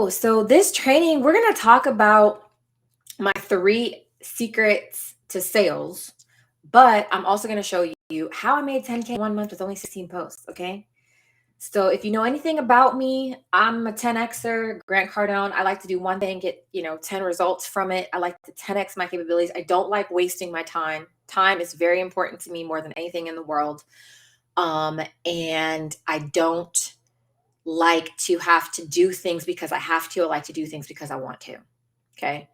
So this training, we're going to talk about my 3 secrets to sales, but I'm also going to show you how I made 10K in 1 month with only 16 posts. Okay. So if you know anything about me, I'm a 10Xer, Grant Cardone. I like to do one thing, get, 10 results from it. I like to 10X my capabilities. I don't like wasting my time. Time is very important to me more than anything in the world. And I don't like to have to do things because I have to. I like to do things because I want to. Okay.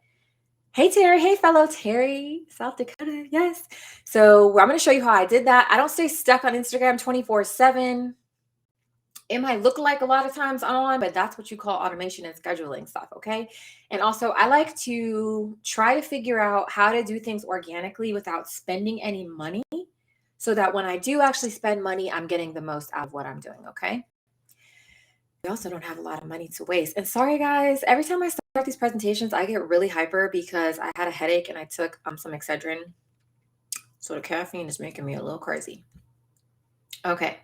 Hey, Terry. Hey, fellow Terry, South Dakota. Yes. So I'm going to show you how I did that. I don't stay stuck on Instagram 24/7. It might look like a lot of times on, but that's what you call automation and scheduling stuff. Okay. And also, I like to try to figure out how to do things organically without spending any money so that when I do actually spend money, I'm getting the most out of what I'm doing. Okay. We also don't have a lot of money to waste. And sorry, guys, every time I start these presentations, I get really hyper because I had a headache and I took some Excedrin. So the caffeine is making me a little crazy. Okay.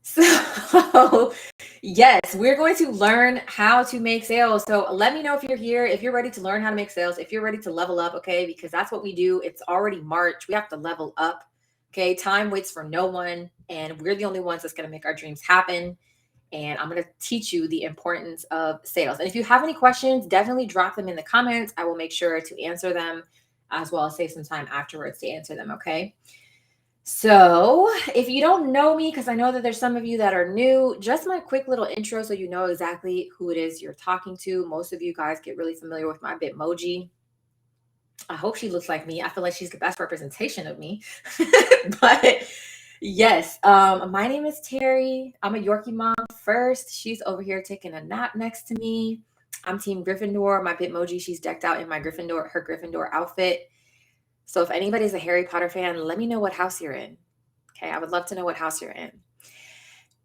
So, yes, we're going to learn how to make sales. So let me know if you're here, if you're ready to learn how to make sales, if you're ready to level up, okay? Because that's what we do. It's already March. We have to level up, okay? Time waits for no one, and we're the only ones that's going to make our dreams happen. And I'm going to teach you the importance of sales. And if you have any questions, definitely drop them in the comments. I will make sure to answer them as well as save some time afterwards to answer them, okay? So if you don't know me, because I know that there's some of you that are new, just my quick little intro so you know exactly who it is you're talking to. Most of you guys get really familiar with my Bitmoji. I hope she looks like me. I feel like she's the best representation of me. But yes, my name is Terry. I'm a Yorkie mom first. She's over here taking a nap next to me. I'm Team Gryffindor. My Bitmoji, she's decked out in her Gryffindor outfit. So if anybody's a Harry Potter fan, let me know what house you're in. Okay, I would love to know what house you're in.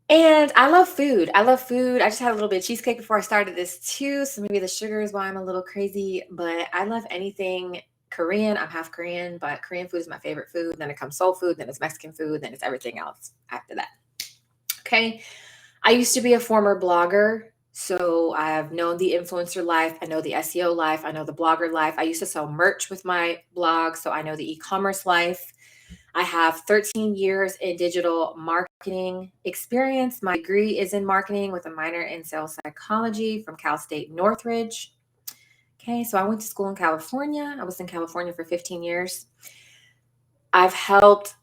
And I love food. I just had a little bit of cheesecake before I started this too. So maybe the sugar is why I'm a little crazy, but I love anything Korean. I'm half Korean, but Korean food is my favorite food. Then it comes soul food, then it's Mexican food, then it's everything else after that. Okay. I used to be a former blogger. So I have known the influencer life. I know the SEO life. I know the blogger life. I used to sell merch with my blog. So I know the e-commerce life. I have 13 years in digital marketing experience. My degree is in marketing with a minor in sales psychology from Cal State Northridge. Okay, so I went to school in California. I was in California for 15 years. I've helped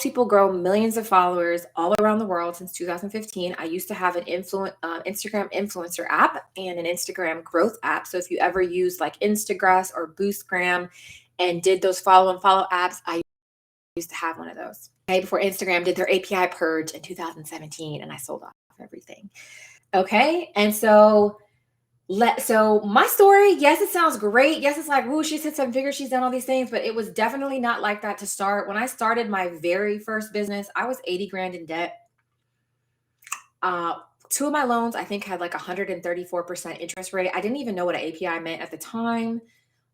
people grow millions of followers all around the world since 2015. I used to have an Instagram influencer app and an Instagram growth app. So if you ever use like Instagram or Boostgram and did those follow apps, I used to have one of those. Okay, before Instagram did their API purge in 2017 and I sold off everything. Okay, and so my story, yes, it sounds great. Yes, it's like, woo, she's hit 7 figures, she's done all these things, but it was definitely not like that to start. When I started my very first business, I was 80 grand in debt. 2 of my loans, I think, had like 134% interest rate. I didn't even know what an API meant at the time.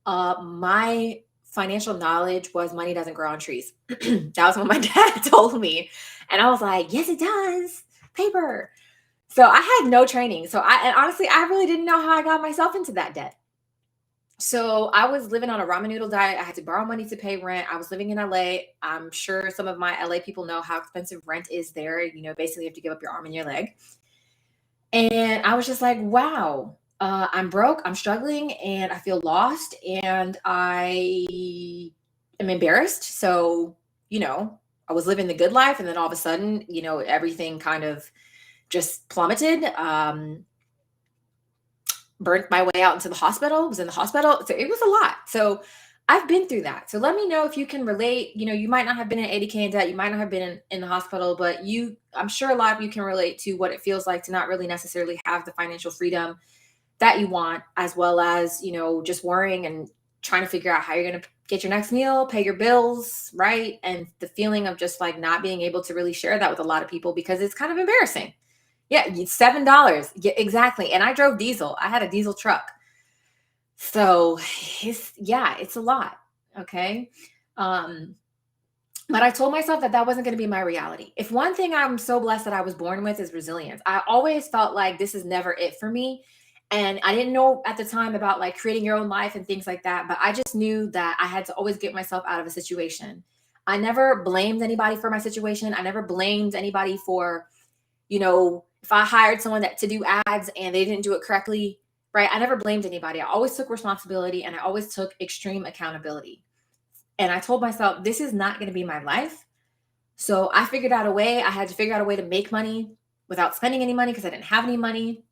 My financial knowledge was money doesn't grow on trees. That was what my dad told me. And I was like, yes, it does. Paper. So I had no training. And honestly, I really didn't know how I got myself into that debt. So I was living on a ramen noodle diet. I had to borrow money to pay rent. I was living in LA. I'm sure some of my LA people know how expensive rent is there. Basically you have to give up your arm and your leg. And I was just like, wow, I'm broke, I'm struggling, and I feel lost, and I am embarrassed. So, I was living the good life, and then all of a sudden, everything kind of just plummeted. Burnt my way out into the hospital, was in the hospital. So it was a lot. So I've been through that. So let me know if you can relate. You might not have been in 80K in debt. You might not have been in the hospital, but I'm sure a lot of you can relate to what it feels like to not really necessarily have the financial freedom that you want, as well as, just worrying and trying to figure out how you're going to get your next meal, pay your bills, right? And the feeling of just like not being able to really share that with a lot of people because it's kind of embarrassing. Yeah, $7. Yeah, exactly. And I drove diesel. I had a diesel truck. So it's a lot. Okay. But I told myself that that wasn't going to be my reality. If one thing I'm so blessed that I was born with is resilience, I always felt like this is never it for me. And I didn't know at the time about like creating your own life and things like that. But I just knew that I had to always get myself out of a situation. I never blamed anybody for my situation. I never blamed anybody for, if I hired someone to do ads and they didn't do it correctly, right? I never blamed anybody. I always took responsibility and I always took extreme accountability. And I told myself, this is not going to be my life. So I figured out a way. I had to figure out a way to make money without spending any money because I didn't have any money.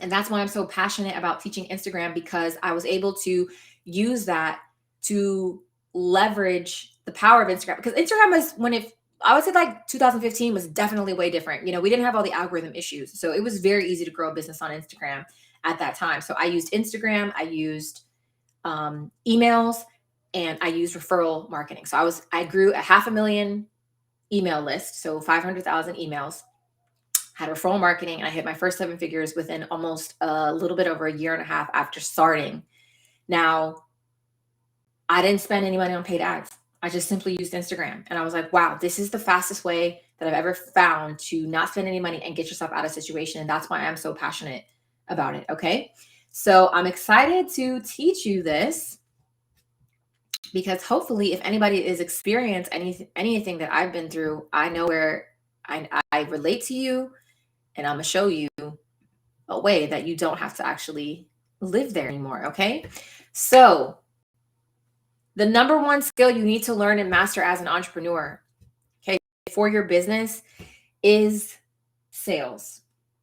And that's why I'm so passionate about teaching Instagram, because I was able to use that to leverage the power of Instagram. Because Instagram was I would say like 2015 was definitely way different. We didn't have all the algorithm issues. So it was very easy to grow a business on Instagram at that time. So I used Instagram, I used emails, and I used referral marketing. So I grew a 500,000 email list. So 500,000 emails, had referral marketing, and I hit my first 7 figures within almost a little bit over a year and a half after starting. Now, I didn't spend any money on paid ads. I just simply used Instagram. And I was like, wow, this is the fastest way that I've ever found to not spend any money and get yourself out of a situation. And that's why I'm so passionate about it. Okay. So I'm excited to teach you this, because hopefully if anybody is experienced anything that I've been through, I know where I relate to you, and I'm going to show you a way that you don't have to actually live there anymore. Okay. So the number one skill you need to learn and master as an entrepreneur, okay, for your business is sales.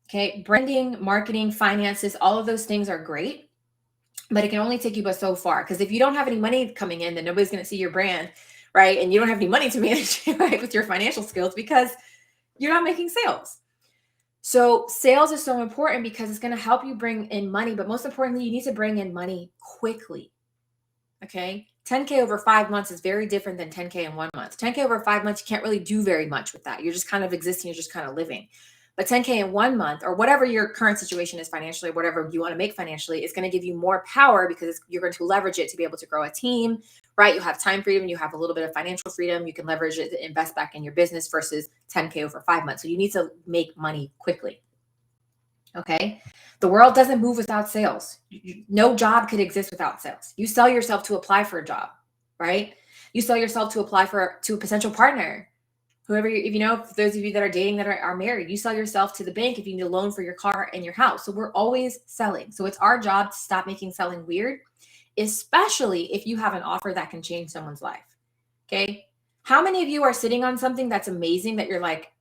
Okay. Branding, marketing, finances, all of those things are great, but it can only take you but so far. Because if you don't have any money coming in, then nobody's going to see your brand, right? And you don't have any money to manage, right, with your financial skills, because you're not making sales. So sales is so important because it's going to help you bring in money. But most importantly, you need to bring in money quickly. Okay. 10K over 5 months is very different than 10K in 1 month. 10K over 5 months, you can't really do very much with that. You're just kind of existing. You're just kind of living. But 10K in 1 month, or whatever your current situation is financially, whatever you want to make financially, is going to give you more power, because you're going to leverage it to be able to grow a team, right? You have time freedom. You have a little bit of financial freedom. You can leverage it to invest back in your business versus 10K over 5 months. So you need to make money quickly. Okay. The world doesn't move without sales. No job could exist without sales. You sell yourself to apply for a job, right? You sell yourself to apply to a potential partner. Whoever, if those of you that are dating that are married, you sell yourself to the bank if you need a loan for your car and your house. So we're always selling. So it's our job to stop making selling weird, especially if you have an offer that can change someone's life. Okay. How many of you are sitting on something that's amazing that you're like,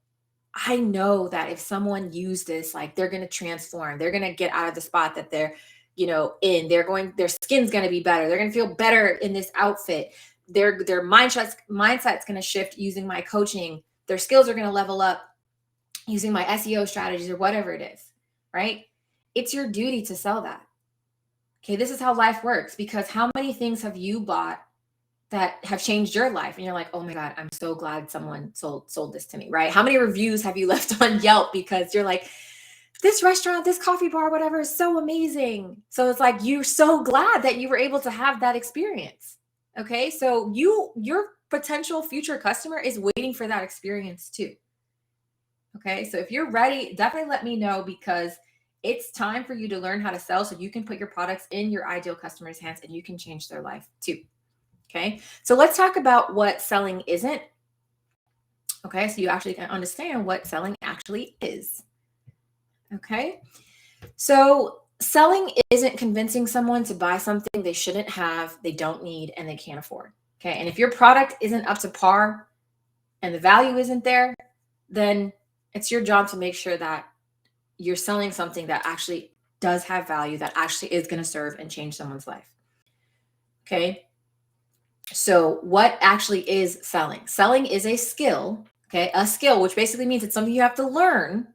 I know that if someone used this, like, they're going to transform, they're going to get out of the spot that they're, their skin's going to be better. They're going to feel better in this outfit. Their mindset's going to shift using my coaching. Their skills are going to level up using my SEO strategies or whatever it is, right? It's your duty to sell that. Okay. This is how life works, because how many things have you bought that have changed your life? And you're like, oh my God, I'm so glad someone sold this to me, right? How many reviews have you left on Yelp because you're like, this restaurant, this coffee bar, whatever, is so amazing. So it's like, you're so glad that you were able to have that experience. Okay. So your potential future customer is waiting for that experience too. Okay. So if you're ready, definitely let me know, because it's time for you to learn how to sell so you can put your products in your ideal customer's hands and you can change their life too. Okay. So let's talk about what selling isn't. Okay. So you actually can understand what selling actually is. Okay. So selling isn't convincing someone to buy something they shouldn't have, they don't need, and they can't afford. Okay. And if your product isn't up to par and the value isn't there, then it's your job to make sure that you're selling something that actually does have value, that actually is going to serve and change someone's life. Okay. So what actually is selling? Selling is a skill, okay? A skill, which basically means it's something you have to learn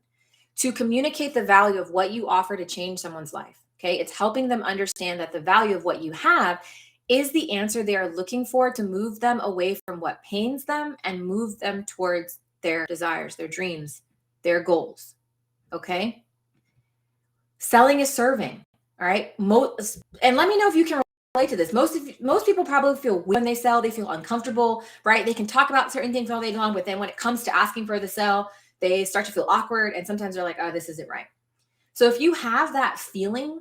to communicate the value of what you offer to change someone's life, okay? It's helping them understand that the value of what you have is the answer they are looking for to move them away from what pains them and move them towards their desires, their dreams, their goals, okay? Selling is serving, all right? And let me know if you can relate to this. Most people probably feel weird when they sell. They feel uncomfortable, right? They can talk about certain things all day long, but then when it comes to asking for the sell, they start to feel awkward, and sometimes they're like, oh, this isn't right. So if you have that feeling,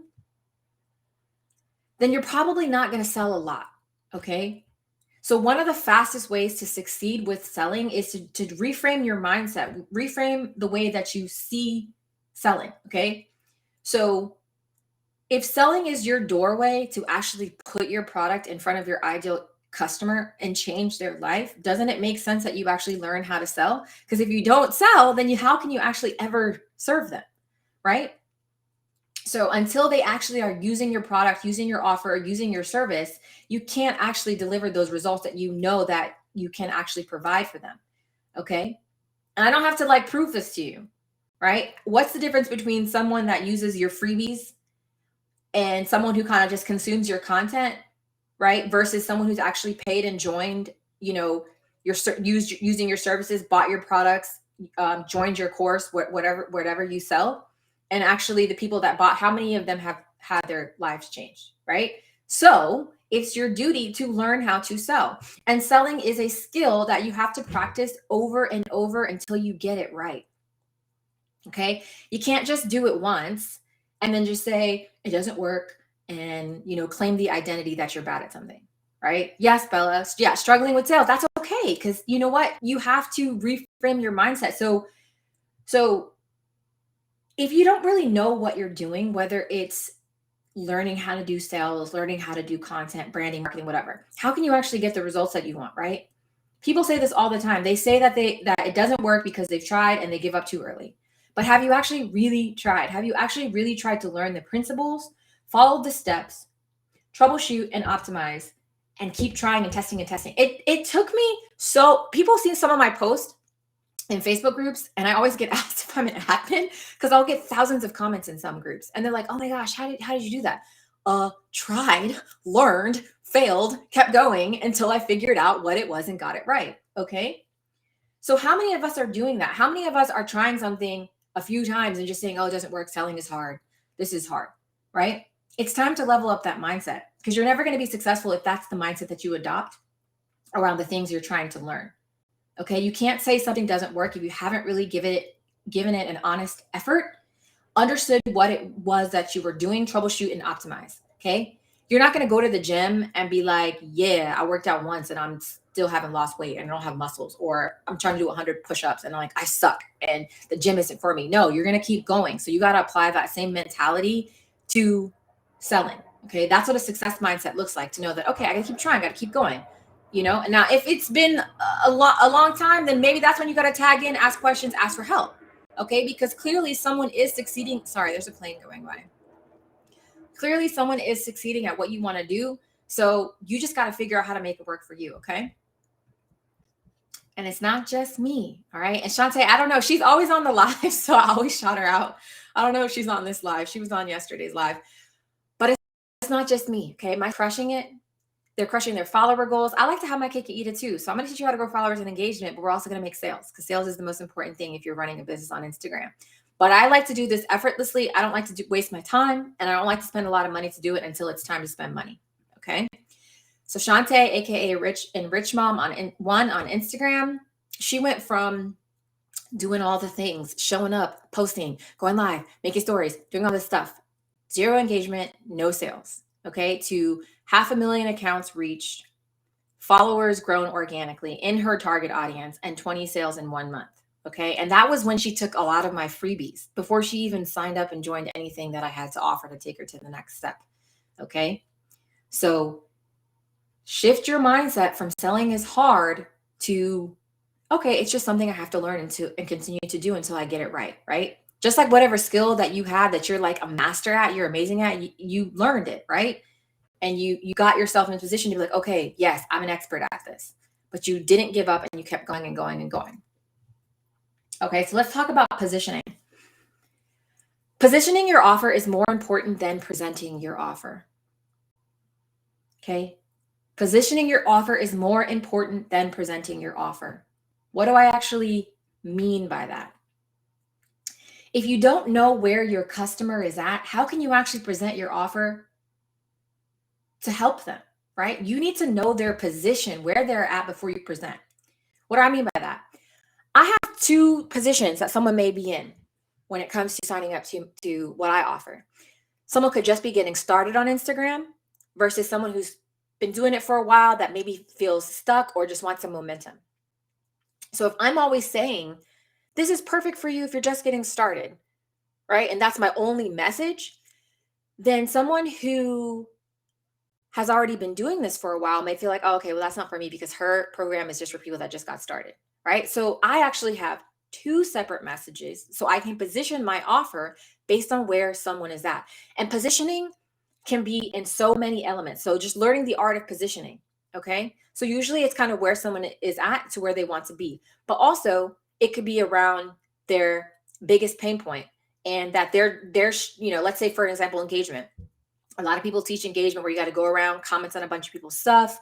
then you're probably not going to sell a lot, okay? So one of the fastest ways to succeed with selling is to reframe your mindset, reframe the way that you see selling, okay? So if selling is your doorway to actually put your product in front of your ideal customer and change their life, doesn't it make sense that you actually learn how to sell? Because if you don't sell, then how can you actually ever serve them, right? So until they actually are using your product, using your offer, using your service, you can't actually deliver those results that you know that you can actually provide for them. Okay. And I don't have to like prove this to you, right? What's the difference between someone that uses your freebies and someone who kind of just consumes your content, right? Versus someone who's actually paid and joined, using your services, bought your products, joined your course, whatever you sell. And actually the people that bought, how many of them have had their lives changed, right? So it's your duty to learn how to sell. And selling is a skill that you have to practice over and over until you get it right. Okay. You can't just do it once and then just say it doesn't work and, claim the identity that you're bad at something. Right. Yes, Bella. Yeah. Struggling with sales. That's okay. Cause you know what? You have to reframe your mindset. So if you don't really know what you're doing, whether it's learning how to do sales, learning how to do content, branding, marketing, whatever, how can you actually get the results that you want, right? People say this all the time. They say that it doesn't work because they've tried and they give up too early. But have you actually really tried? Have you actually really tried to learn the principles, follow the steps, troubleshoot and optimize, and keep trying and testing and testing? It took me, so people see some of my posts in Facebook groups, and I always get asked if I'm an admin because I'll get thousands of comments in some groups, and they're like, "Oh my gosh, how did you do that?" Tried, learned, failed, kept going until I figured out what it was and got it right. Okay. So how many of us are doing that? How many of us are trying something a few times and just saying, "Oh, it doesn't work. Selling is hard. This is hard." Right? It's time to level up that mindset because you're never going to be successful if that's the mindset that you adopt around the things you're trying to learn. Okay. You can't say something doesn't work if you haven't really given it an honest effort, understood what it was that you were doing, troubleshoot and optimize. Okay. You're not going to go to the gym and be like, yeah, I worked out once and I'm still haven't lost weight and I don't have muscles, or I'm trying to do 100 push-ups and I'm like, I suck and the gym isn't for me. No, you're going to keep going. So you got to apply that same mentality to selling. Okay. That's what a success mindset looks like, to know that, okay, I got to keep trying, got to keep going. And now if it's been a long time, then maybe that's when you got to tag in, ask questions, ask for help. Okay. Because clearly someone is succeeding. Sorry, there's a plane going by. Clearly someone is succeeding at what you want to do. So you just got to figure out how to make it work for you. Okay. And it's not just me. All right. And Shantae, I don't know. She's always on the live. So I always shout her out. I don't know if she's on this live. She was on yesterday's live, but it's not just me. Okay. Am I crushing it? They're crushing their follower goals. I like to have my cake and eat it too. So I'm going to teach you how to grow followers and engagement, but we're also going to make sales, because sales is the most important thing if you're running a business on Instagram. But I like to do this effortlessly. I don't like to waste my time, and I don't like to spend a lot of money to do it until it's time to spend money. Okay. So Shantae, AKA Rich Mom on Instagram, she went from doing all the things, showing up, posting, going live, making stories, doing all this stuff, zero engagement, no sales. Okay. To 500,000 accounts reached, followers grown organically in her target audience, and 20 sales in 1 month. Okay. And that was when she took a lot of my freebies before she even signed up and joined anything that I had to offer to take her to the next step. Okay. So shift your mindset from selling is hard to, okay, it's just something I have to learn and continue to do until I get it right. Right. Just like whatever skill that you have that you're like a master at, you're amazing at, you learned it. Right. And you got yourself in a position to be like, okay, yes, I'm an expert at this, but you didn't give up and you kept going and going and going. Okay, so let's talk about positioning. Positioning your offer is more important than presenting your offer. Okay, positioning your offer is more important than presenting your offer. What do I actually mean by that? If you don't know where your customer is at, how can you actually present your offer to help them, right? You need to know their position, where they're at before you present. What do I mean by that? I have two positions that someone may be in when it comes to signing up to what I offer. Someone could just be getting started on Instagram versus someone who's been doing it for a while that maybe feels stuck or just wants some momentum. So if I'm always saying, this is perfect for you if you're just getting started, right? And that's my only message, then someone who has already been doing this for a while may feel like, oh, okay, well, that's not for me because her program is just for people that just got started, right? So I actually have two separate messages so I can position my offer based on where someone is at. And positioning can be in so many elements. So just learning the art of positioning, okay? So usually it's kind of where someone is at to where they want to be. But also it could be around their biggest pain point and that they're, let's say for example, engagement. A lot of people teach engagement where you got to go around, comment on a bunch of people's stuff,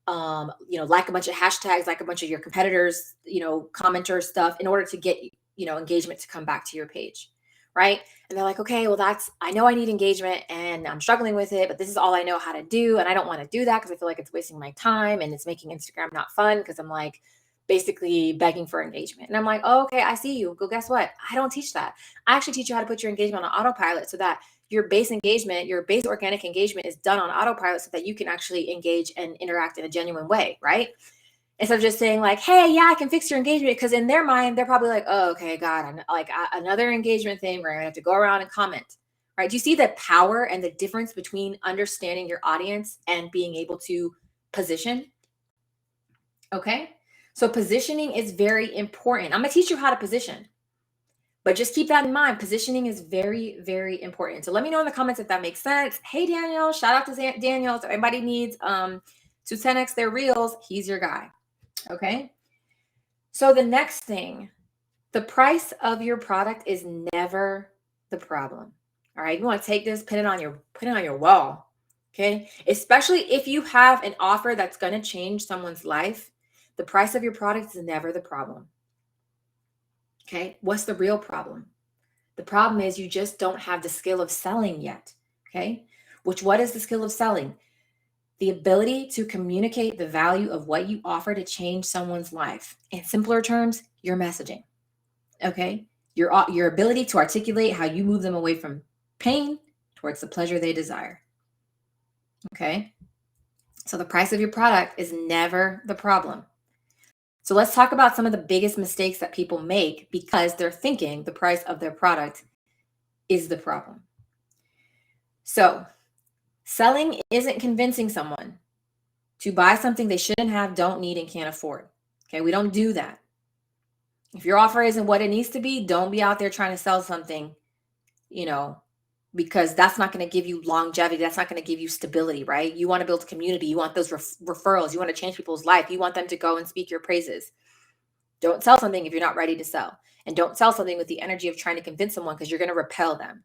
like a bunch of hashtags, like a bunch of your competitors, commenters stuff in order to get, engagement to come back to your page. Right. And they're like, okay, well, I know I need engagement and I'm struggling with it, but this is all I know how to do. And I don't want to do that because I feel like it's wasting my time and it's making Instagram not fun because I'm like basically begging for engagement. And I'm like, oh, okay, I see you. Go, guess what? I don't teach that. I actually teach you how to put your engagement on autopilot so that your base engagement, your base organic engagement is done on autopilot so that you can actually engage and interact in a genuine way, right? Instead of just saying like, hey, yeah, I can fix your engagement. Because in their mind, they're probably like, oh, okay, God, another engagement thing where I have to go around and comment, right? Do you see the power and the difference between understanding your audience and being able to position? Okay. So positioning is very important. I'm going to teach you how to position. But just keep that in mind. Positioning is very, very important. So let me know in the comments if that makes sense. Hey, Daniel, shout out to Daniel. If anybody needs to 10x their reels, he's your guy. Okay. So the next thing, the price of your product is never the problem. All right. You want to take this, put it on your wall. Okay. Especially if you have an offer that's going to change someone's life, the price of your product is never the problem. Okay. What's the real problem? The problem is you just don't have the skill of selling yet. Okay. What is the skill of selling? The ability to communicate the value of what you offer to change someone's life. In simpler terms, your messaging. Okay. Your ability to articulate how you move them away from pain towards the pleasure they desire. Okay. So the price of your product is never the problem. So let's talk about some of the biggest mistakes that people make because they're thinking the price of their product is the problem. So selling isn't convincing someone to buy something they shouldn't have, don't need, and can't afford. Okay, we don't do that. If your offer isn't what it needs to be, don't be out there trying to sell something, because that's not going to give you longevity. That's not going to give you stability, right? You want to build community. You want those referrals. You want to change people's life. You want them to go and speak your praises. Don't sell something if you're not ready to sell. And don't sell something with the energy of trying to convince someone because you're going to repel them.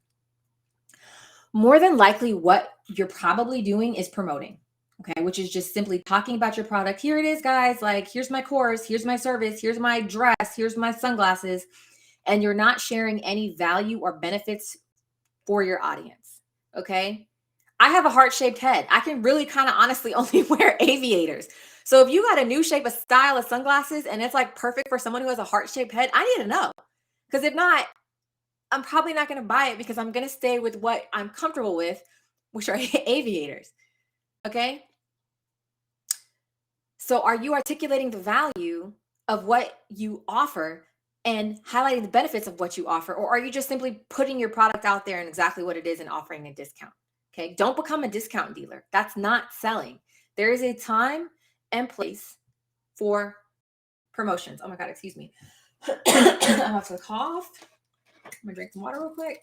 More than likely, what you're probably doing is promoting, okay, which is just simply talking about your product. Here it is, guys. Like, here's my course. Here's my service. Here's my dress. Here's my sunglasses. And you're not sharing any value or benefits for your audience, okay? I have a heart-shaped head. I can really kind of honestly only wear aviators. So if you got a new shape, a style of sunglasses, and it's like perfect for someone who has a heart-shaped head, I need to know. Because if not, I'm probably not going to buy it because I'm going to stay with what I'm comfortable with, which are aviators. Okay. So are you articulating the value of what you offer and highlighting the benefits of what you offer? Or are you just simply putting your product out there and exactly what it is and offering a discount? Okay. Don't become a discount dealer. That's not selling. There is a time and place for promotions. Oh my God, excuse me. I'm about to cough. I'm gonna drink some water real quick.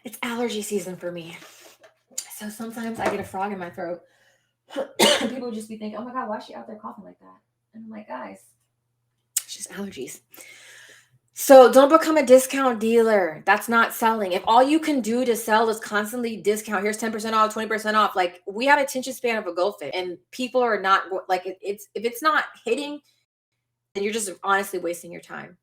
It's allergy season for me. So sometimes I get a frog in my throat. People would just be thinking, oh my God, why is she out there coughing like that? And I'm like, guys, it's just allergies. So don't become a discount dealer. That's not selling. If all you can do to sell is constantly discount, here's 10% off, 20% off. Like, we have attention span of a goldfish and people are not like, if it's not hitting, then you're just honestly wasting your time.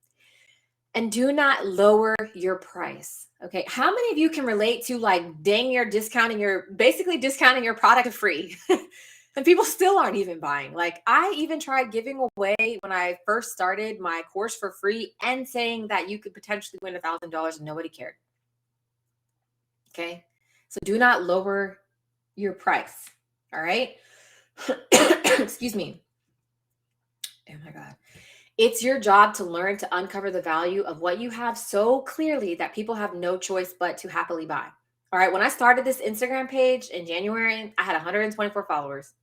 And do not lower your price. Okay. How many of you can relate to like dang you're basically discounting your product for free? And people still aren't even buying. Like I even tried giving away when I first started my course for free and saying that you could potentially win $1,000 and nobody cared. Okay. So do not lower your price. All right. Excuse me. Oh my God. It's your job to learn to uncover the value of what you have so clearly that people have no choice but to happily buy. All right. When I started this Instagram page in January, I had 124 followers.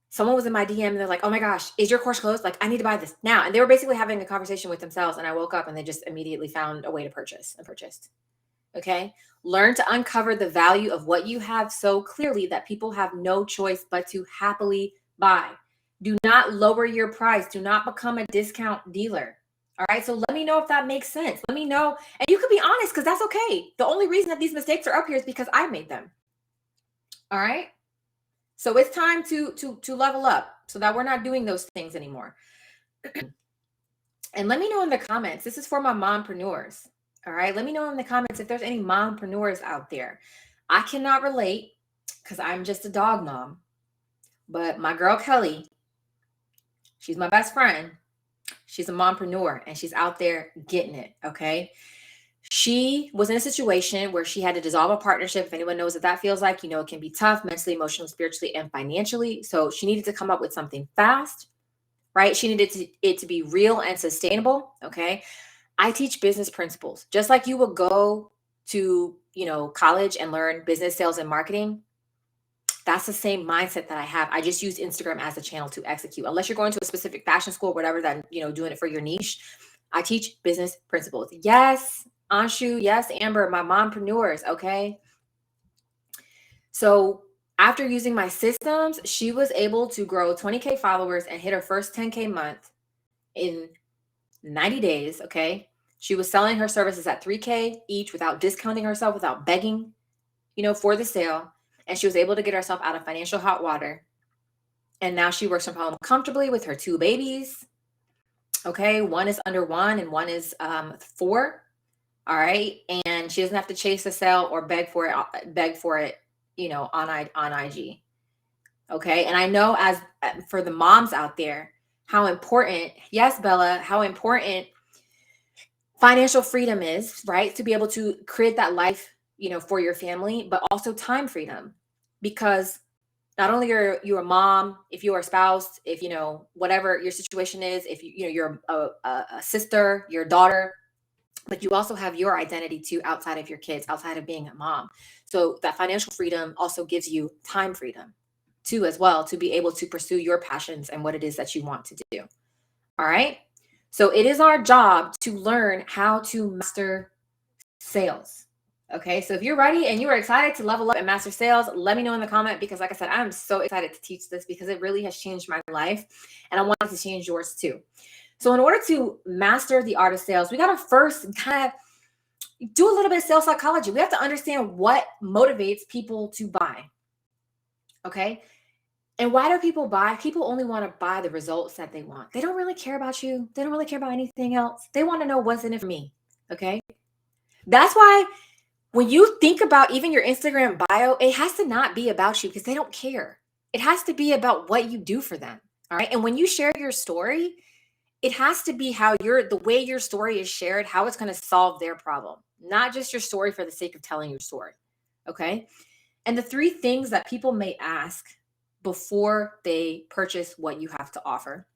Someone was in my DM and they're like, oh my gosh, is your course closed? Like, I need to buy this now. And they were basically having a conversation with themselves. And I woke up and they just immediately found a way to purchase and purchased. Okay. Learn to uncover the value of what you have so clearly that people have no choice but to happily buy. Do not lower your price. Do not become a discount dealer. All right. So let me know if that makes sense. Let me know. And you could be honest because that's okay. The only reason that these mistakes are up here is because I made them. All right. So it's time to level up so that we're not doing those things anymore. And let me know in the comments. This is for my mompreneurs. All right. Let me know in the comments if there's any mompreneurs out there. I cannot relate because I'm just a dog mom. But my girl Kelly, she's my best friend. She's a mompreneur and she's out there getting it. Okay. She was in a situation where she had to dissolve a partnership. If anyone knows what that feels like, you know, it can be tough mentally, emotionally, spiritually, and financially. So she needed to come up with something fast, right? She needed it to be real and sustainable. Okay. I teach business principles, just like you would go to, you know, college and learn business, sales, and marketing. That's the same mindset that I have. I just use Instagram as a channel to execute. Unless you're going to a specific fashion school, whatever, that, you know, doing it for your niche. I teach business principles. Yes, Anshu. Yes, Amber, my mompreneurs. Okay. So after using my systems, she was able to grow 20K followers and hit her first 10K month in 90 days. Okay. She was selling her services at 3K each without discounting herself, without begging, you know, for the sale. And she was able to get herself out of financial hot water. And now she works from home comfortably with her 2 babies. Okay. One is under 1 and one is 4. All right. And she doesn't have to chase the sale or beg for it, you know, on IG. Okay. And I know as for the moms out there, how important, yes, Bella, how important financial freedom is, right? To be able to create that life, you know, for your family, but also time freedom. Because not only are you a mom, if you are a spouse, if, you know, whatever your situation is, if you're a sister, your daughter, but you also have your identity too outside of your kids, outside of being a mom. So that financial freedom also gives you time freedom too, as well, to be able to pursue your passions and what it is that you want to do. All right. So it is our job to learn how to master sales. Okay. So if you're ready and you are excited to level up and master sales, let me know in the comment, because like I said, I'm so excited to teach this because it really has changed my life and I want it to change yours too. So in order to master the art of sales, we got to first kind of do a little bit of sales psychology. We have to understand what motivates people to buy. Okay. And why do people buy? People only want to buy the results that they want. They don't really care about you. They don't really care about anything else. They want to know what's in it for me. Okay. That's why when you think about even your Instagram bio, it has to not be about you because they don't care. It has to be about what you do for them. All right. And when you share your story, it has to be the way your story is shared, how it's going to solve their problem, not just your story for the sake of telling your story. Okay. And the 3 things that people may ask before they purchase what you have to offer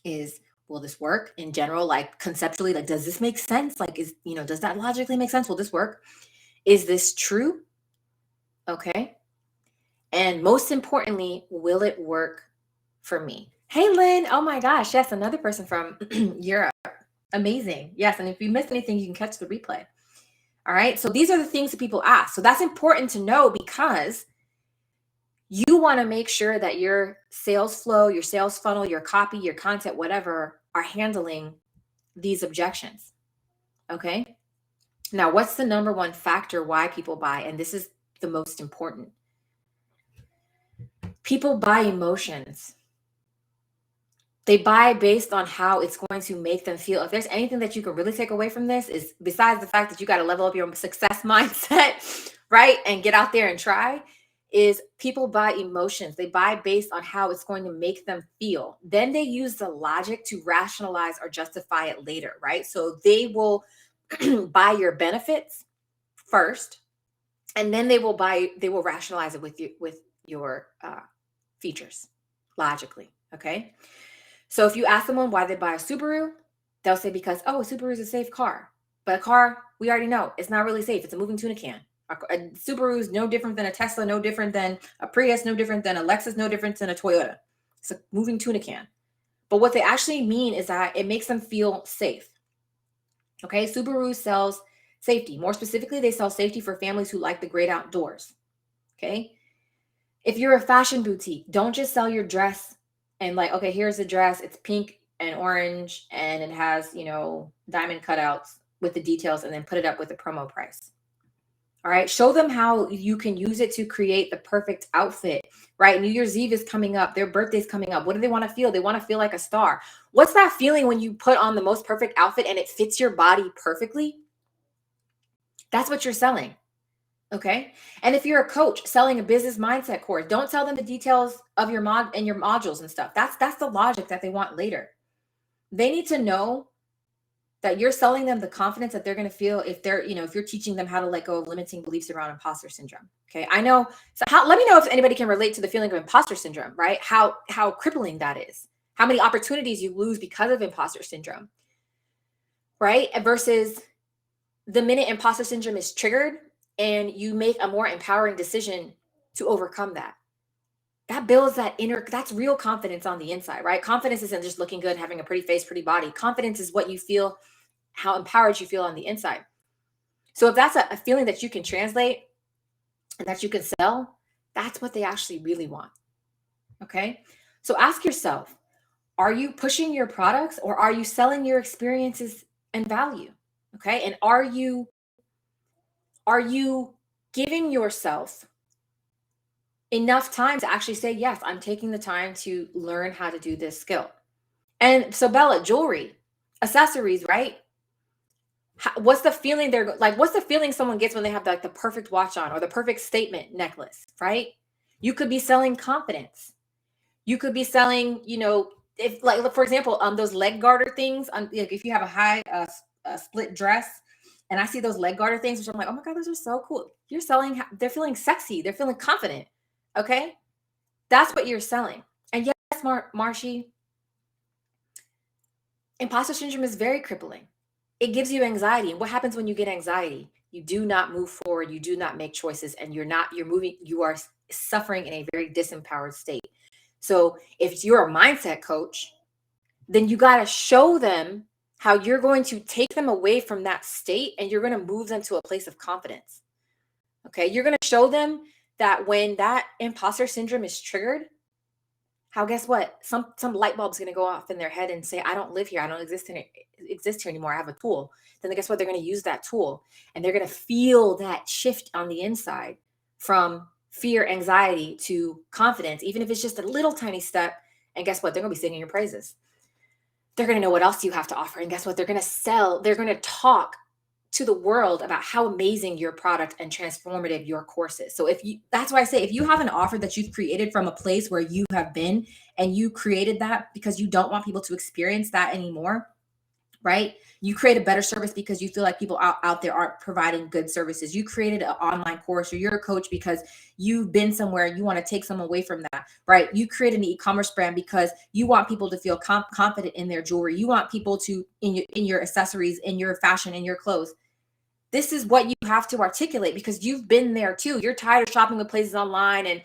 is, will this work in general? Like conceptually, like, does this make sense? Like, does that logically make sense? Will this work? Is this true? Okay. And most importantly, will it work for me? Hey, Lynn. Oh my gosh. Yes. Another person from Europe. Amazing. Yes. And if you missed anything, you can catch the replay. All right. So these are the things that people ask. So that's important to know because you want to make sure that your sales flow, your sales funnel, your copy, your content, whatever, are handling these objections. Okay. Now, what's the number one factor why people buy? And this is the most important. People buy emotions. They buy based on how it's going to make them feel. If there's anything that you can really take away from this, is besides the fact that you got to level up your success mindset, right? And get out there and try, is people buy emotions. They buy based on how it's going to make them feel. Then they use the logic to rationalize or justify it later, right? So they will buy your benefits first, and then they will rationalize it with your features logically. Okay. So if you ask someone why they buy a Subaru, they'll say because, oh, a Subaru is a safe car. But a car, we already know, it's not really safe. It's a moving tuna can. A Subaru is no different than a Tesla, no different than a Prius, no different than a Lexus, no different than a Toyota. It's a moving tuna can. But what they actually mean is that it makes them feel safe. Okay, Subaru sells safety. More specifically, they sell safety for families who like the great outdoors. Okay, if you're a fashion boutique, don't just sell your dress and like, okay, here's the dress. It's pink and orange and it has, diamond cutouts with the details, and then put it up with a promo price. All right. Show them how you can use it to create the perfect outfit, right? New Year's Eve is coming up. Their birthday's coming up. What do they want to feel? They want to feel like a star. What's that feeling when you put on the most perfect outfit and it fits your body perfectly? That's what you're selling. Okay. And if you're a coach selling a business mindset course, don't tell them the details of your modules and stuff. That's the logic that they want later. They need to know that you're selling them the confidence that they're going to feel if if you're teaching them how to let go of limiting beliefs around imposter syndrome. Okay. I know. So let me know if anybody can relate to the feeling of imposter syndrome, right? How crippling that is. How many opportunities you lose because of imposter syndrome, right? Versus the minute imposter syndrome is triggered and you make a more empowering decision to overcome that. That builds that's real confidence on the inside, right? Confidence isn't just looking good, having a pretty face, pretty body. Confidence is what you feel, how empowered you feel on the inside. So if that's a feeling that you can translate and that you can sell, that's what they actually really want. Okay. So ask yourself, are you pushing your products or are you selling your experiences and value? Okay. And are you giving yourself enough time to actually say, yes, I'm taking the time to learn how to do this skill? And so, Bella, jewelry, accessories, right? What's the feeling what's the feeling someone gets when they have like the perfect watch on or the perfect statement necklace, right? You could be selling confidence. You could be selling, if like, for example, those leg garter things, like if you have a high split dress and I see those leg garter things, which I'm like, oh my God, those are so cool. You're selling, they're feeling sexy. They're feeling confident. Okay. That's what you're selling. And yes, Marshy, imposter syndrome is very crippling. It gives you anxiety. And what happens when you get anxiety? You do not move forward. You do not make choices, and you are suffering in a very disempowered state. So if you're a mindset coach, then you got to show them how you're going to take them away from that state and you're going to move them to a place of confidence. Okay. You're going to show them that when that imposter syndrome is triggered, how, guess what? Some light bulb's going to go off in their head and say, I don't live here. I don't exist here anymore. I have a tool. Then guess what? They're going to use that tool and they're going to feel that shift on the inside from fear, anxiety to confidence, even if it's just a little tiny step. And guess what? They're going to be singing your praises. They're going to know what else you have to offer. And guess what? They're going to sell. They're going to talk to the world about how amazing your product and transformative your course is. So that's why I say, if you have an offer that you've created from a place where you have been and you created that because you don't want people to experience that anymore, right? You create a better service because you feel like people out there aren't providing good services. You created an online course, or you're a coach because you've been somewhere and you want to take someone away from that, right? You create an e-commerce brand because you want people to feel confident in their jewelry. You want people to, in your accessories, in your fashion, in your clothes. This is what you have to articulate because you've been there too. You're tired of shopping with places online and,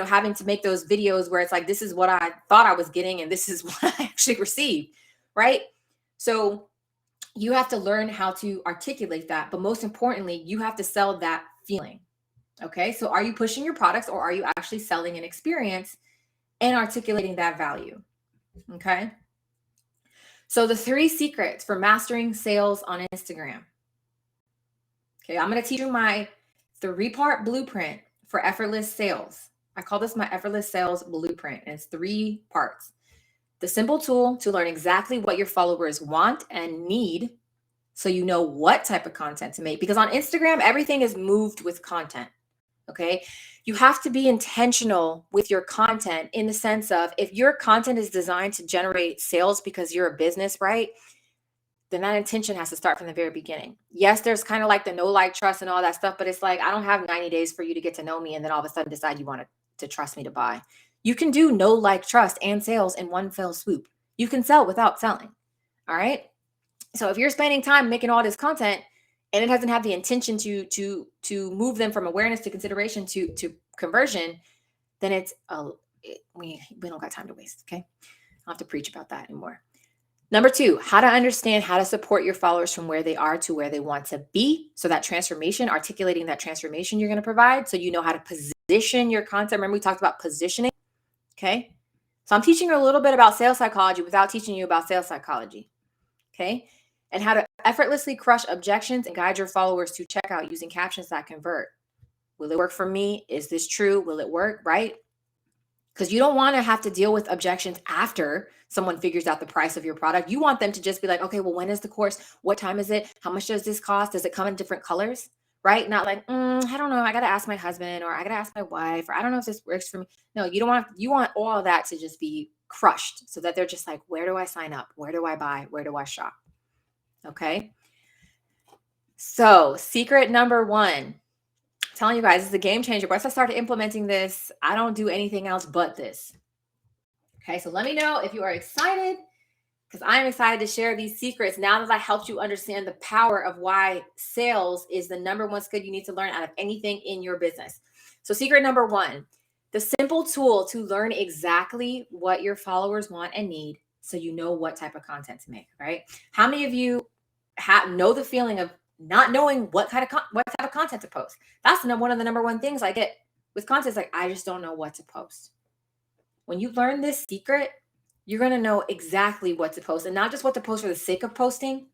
having to make those videos where it's like, this is what I thought I was getting and this is what I actually received, right? So you have to learn how to articulate that. But most importantly, you have to sell that feeling. Okay. So are you pushing your products or are you actually selling an experience and articulating that value? Okay. So the 3 secrets for mastering sales on Instagram. Okay. I'm going to teach you my 3-part blueprint for effortless sales. I call this my effortless sales blueprint, and it's 3 parts. The simple tool to learn exactly what your followers want and need so you know what type of content to make. Because on Instagram, everything is moved with content. Okay. You have to be intentional with your content in the sense of if your content is designed to generate sales because you're a business, right? Then that intention has to start from the very beginning. Yes, there's kind of like the no like trust and all that stuff, but it's like I don't have 90 days for you to get to know me and then all of a sudden decide you want to trust me to buy. You can do no like trust and sales in one fell swoop. You can sell without selling. All right. So if you're spending time making all this content and it doesn't have the intention to move them from awareness to consideration to conversion, then we don't got time to waste. Okay. I'll have to preach about that anymore. Number 2, how to understand how to support your followers from where they are to where they want to be. So that transformation, articulating that transformation you're going to provide. So you know how to position your content. Remember we talked about positioning. Okay. So I'm teaching you a little bit about sales psychology without teaching you about sales psychology. Okay. And how to effortlessly crush objections and guide your followers to checkout using captions that convert. Will it work for me? Is this true? Will it work? Right? Because you don't want to have to deal with objections after someone figures out the price of your product. You want them to just be like, okay, well, when is the course? What time is it? How much does this cost? Does it come in different colors? Right? Not like, I don't know. I got to ask my husband or I got to ask my wife or I don't know if this works for me. No, you want all of that to just be crushed so that they're just like, where do I sign up? Where do I buy? Where do I shop? Okay. So secret number 1, telling you guys, this is a game changer. Once I started implementing this, I don't do anything else but this. Okay, so let me know if you are excited because I'm excited to share these secrets now that I helped you understand the power of why sales is the number 1 skill you need to learn out of anything in your business. So secret number 1, the simple tool to learn exactly what your followers want and need so you know what type of content to make, right? How many of you know the feeling of not knowing what type of content to post? That's one of the number 1 things I get with content is like, I just don't know what to post. When you learn this secret, you're going to know exactly what to post and not just what to post for the sake of posting,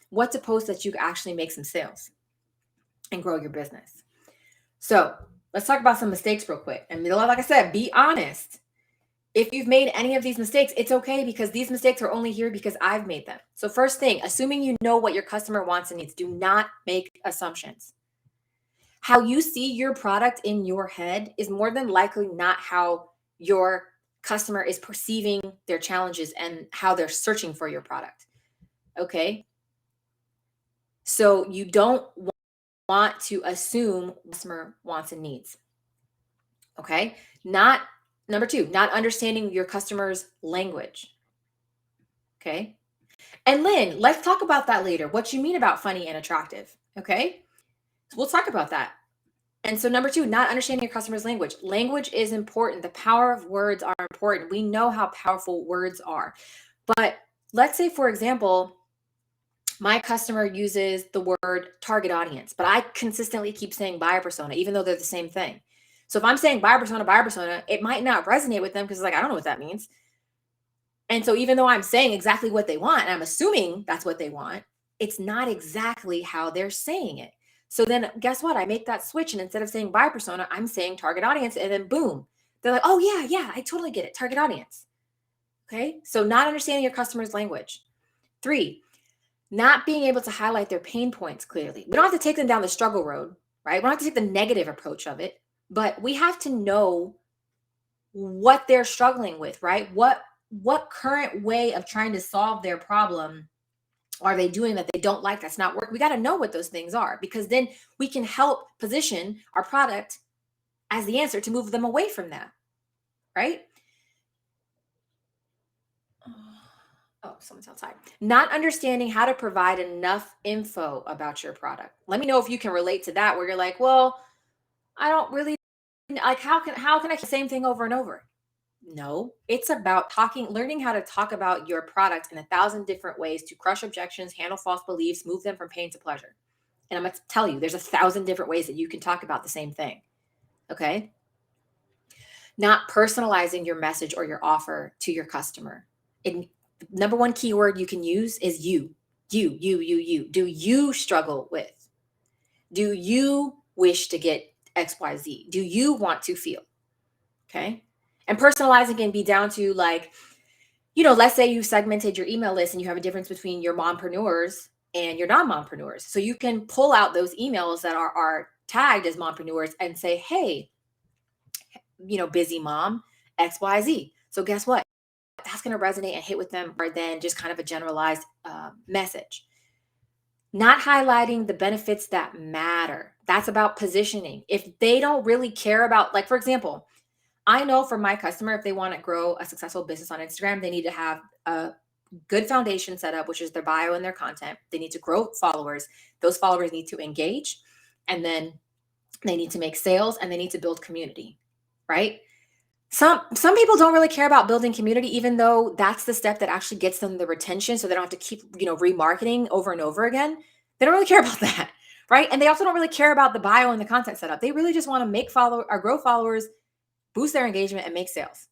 what to post that you actually make some sales and grow your business. So let's talk about some mistakes real quick. And like I said, be honest. If you've made any of these mistakes, it's okay because these mistakes are only here because I've made them. So first thing, assuming you know what your customer wants and needs, do not make assumptions. How you see your product in your head is more than likely not how your customer is perceiving their challenges and how they're searching for your product. Okay. So you don't want to assume what the customer wants and needs. Okay. Number 2, not understanding your customer's language. Okay. And Lynn, let's talk about that later. What you mean about funny and attractive. Okay. So we'll talk about that. And so number 2, not understanding your customer's language. Language is important. The power of words are important. We know how powerful words are. But let's say, for example, my customer uses the word target audience, but I consistently keep saying buyer persona, even though they're the same thing. So if I'm saying buyer persona, it might not resonate with them because like, I don't know what that means. And so even though I'm saying exactly what they want, and I'm assuming that's what they want, it's not exactly how they're saying it. So then guess what? I make that switch. And instead of saying buyer persona, I'm saying target audience. And then boom, they're like, oh yeah, I totally get it. Target audience. Okay. So not understanding your customer's language. 3, not being able to highlight their pain points clearly. We don't have to take them down the struggle road, right? We don't have to take the negative approach of it, but we have to know what they're struggling with, right? What current way of trying to solve their problem are they doing that they don't like, that's not working? We got to know what those things are because then we can help position our product as the answer to move them away from that, right? Oh, someone's outside. Not understanding how to provide enough info about your product. Let me know if you can relate to that where you're like, well, I don't really like how can I do the same thing over and over? No, it's about learning how to talk about your product in 1,000 different ways to crush objections, handle false beliefs, move them from pain to pleasure. And I'm going to tell you, there's 1,000 different ways that you can talk about the same thing. Okay. Not personalizing your message or your offer to your customer. Number 1 keyword you can use is you. You. Do you struggle with? Do you wish to get XYZ? Do you want to feel? Okay. And personalizing can be down to like, let's say you segmented your email list and you have a difference between your mompreneurs and your non-mompreneurs. So you can pull out those emails that are tagged as mompreneurs and say, hey, busy mom, XYZ. So guess what? That's going to resonate and hit with them more than just kind of a generalized message. Not highlighting the benefits that matter. That's about positioning. If they don't really care about, like, for example, I know for my customer, if they want to grow a successful business on Instagram, they need to have a good foundation set up, which is their bio and their content. They need to grow followers. Those followers need to engage, and then they need to make sales, and they need to build community, right? Some people don't really care about building community, even though that's the step that actually gets them the retention, so they don't have to keep, remarketing over and over again. They don't really care about that, right? And they also don't really care about the bio and the content setup. They really just want to make grow followers, boost their engagement, and make sales.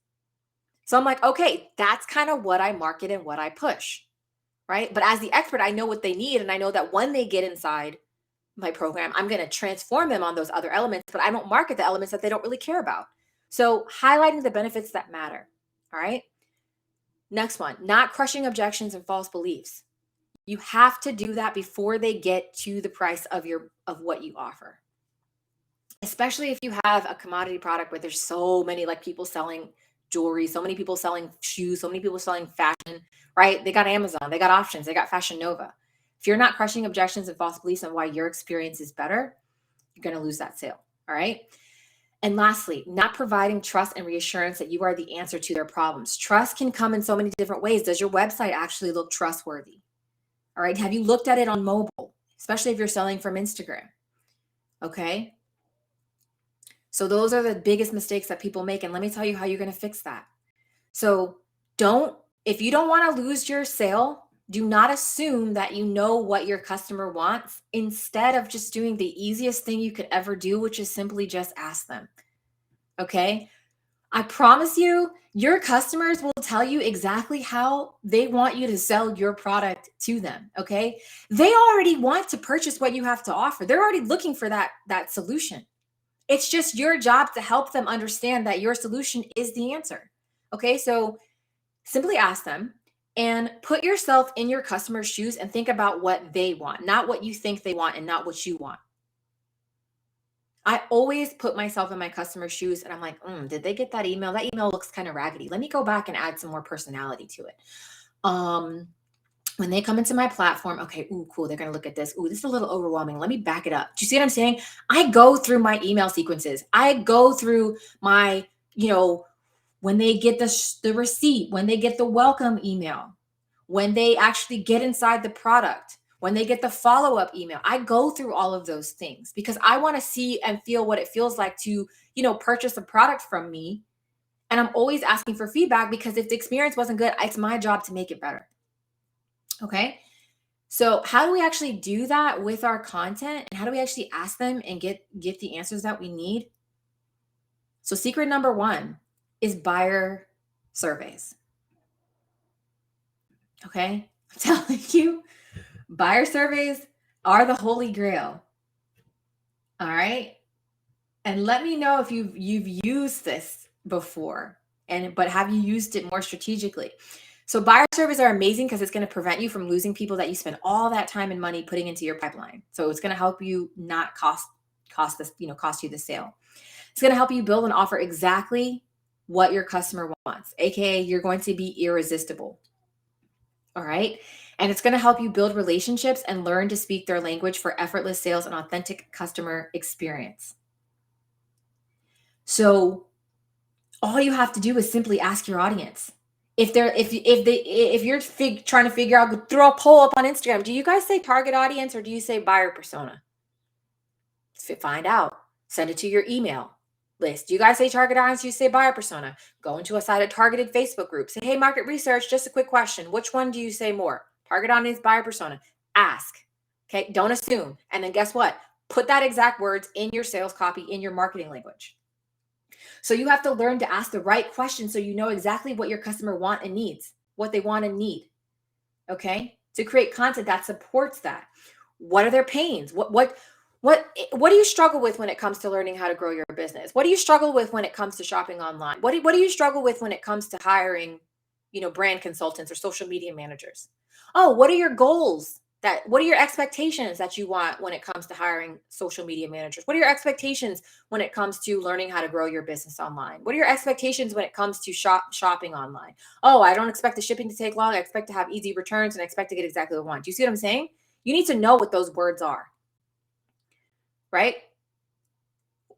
So I'm like, okay, that's kind of what I market and what I push, right? But as the expert, I know what they need, and I know that when they get inside my program, I'm going to transform them on those other elements, but I don't market the elements that they don't really care about. So highlighting the benefits that matter. All right. Next one, not crushing objections and false beliefs. You have to do that before they get to the price of what you offer. Especially if you have a commodity product where there's so many, like, people selling jewelry, so many people selling shoes, so many people selling fashion, right? They got Amazon, they got options, they got Fashion Nova. If you're not crushing objections and false beliefs on why your experience is better, you're going to lose that sale. All right. And lastly, not providing trust and reassurance that you are the answer to their problems. Trust can come in so many different ways. Does your website actually look trustworthy? All right. Have you looked at it on mobile, especially if you're selling from Instagram? Okay. So those are the biggest mistakes that people make. And let me tell you how you're going to fix that. So if you don't want to lose your sale, do not assume that you know what your customer wants, instead of just doing the easiest thing you could ever do, which is simply just ask them. Okay. I promise you, your customers will tell you exactly how they want you to sell your product to them. Okay. They already want to purchase what you have to offer. They're already looking for that solution. It's just your job to help them understand that your solution is the answer. Okay. So simply ask them and put yourself in your customer's shoes and think about what they want, not what you think they want and not what you want. I always put myself in my customer's shoes and I'm like, did they get that email? That email looks kind of raggedy. Let me go back and add some more personality to it. When they come into my platform, okay, cool. They're going to look at this. This is a little overwhelming. Let me back it up. Do you see what I'm saying? I go through my email sequences. I go through my, when they get the receipt, when they get the welcome email, when they actually get inside the product, when they get the follow-up email. I go through all of those things because I want to see and feel what it feels like to, purchase a product from me. And I'm always asking for feedback, because if the experience wasn't good, it's my job to make it better. Okay. So how do we actually do that with our content, and how do we actually ask them and get the answers that we need? So secret number 1 is buyer surveys. Okay. I'm telling you, buyer surveys are the holy grail. All right. And let me know if you've used this before, but have you used it more strategically? So buyer surveys are amazing because it's going to prevent you from losing people that you spend all that time and money putting into your pipeline. So it's going to help you not cost you the sale. It's going to help you build and offer exactly what your customer wants, aka you're going to be irresistible. All right. And it's going to help you build relationships and learn to speak their language for effortless sales and authentic customer experience. So all you have to do is simply ask your audience. If you're trying to figure out, throw a poll up on Instagram. Do you guys say target audience or do you say buyer persona? Find out. Send it to your email list. Do you guys say target audience? Do you say buyer persona? Go into a site of targeted Facebook group. Say, hey, market research, just a quick question. Which one do you say more? Target audience, buyer persona. Ask. Okay. Don't assume. And then guess what? Put that exact words in your sales copy, in your marketing language. So you have to learn to ask the right questions so you know exactly what your customer want and needs, what they want and need. Okay? To create content that supports that. What are their pains? What do you struggle with when it comes to learning how to grow your business? What do you struggle with when it comes to shopping online? What do you struggle with when it comes to hiring brand consultants or social media managers. Oh, what are your goals? What are your expectations that you want when it comes to hiring social media managers? What are your expectations when it comes to learning how to grow your business online? What are your expectations when it comes to shopping online? Oh, I don't expect the shipping to take long. I expect to have easy returns and I expect to get exactly what I want. Do you see what I'm saying? You need to know what those words are, right?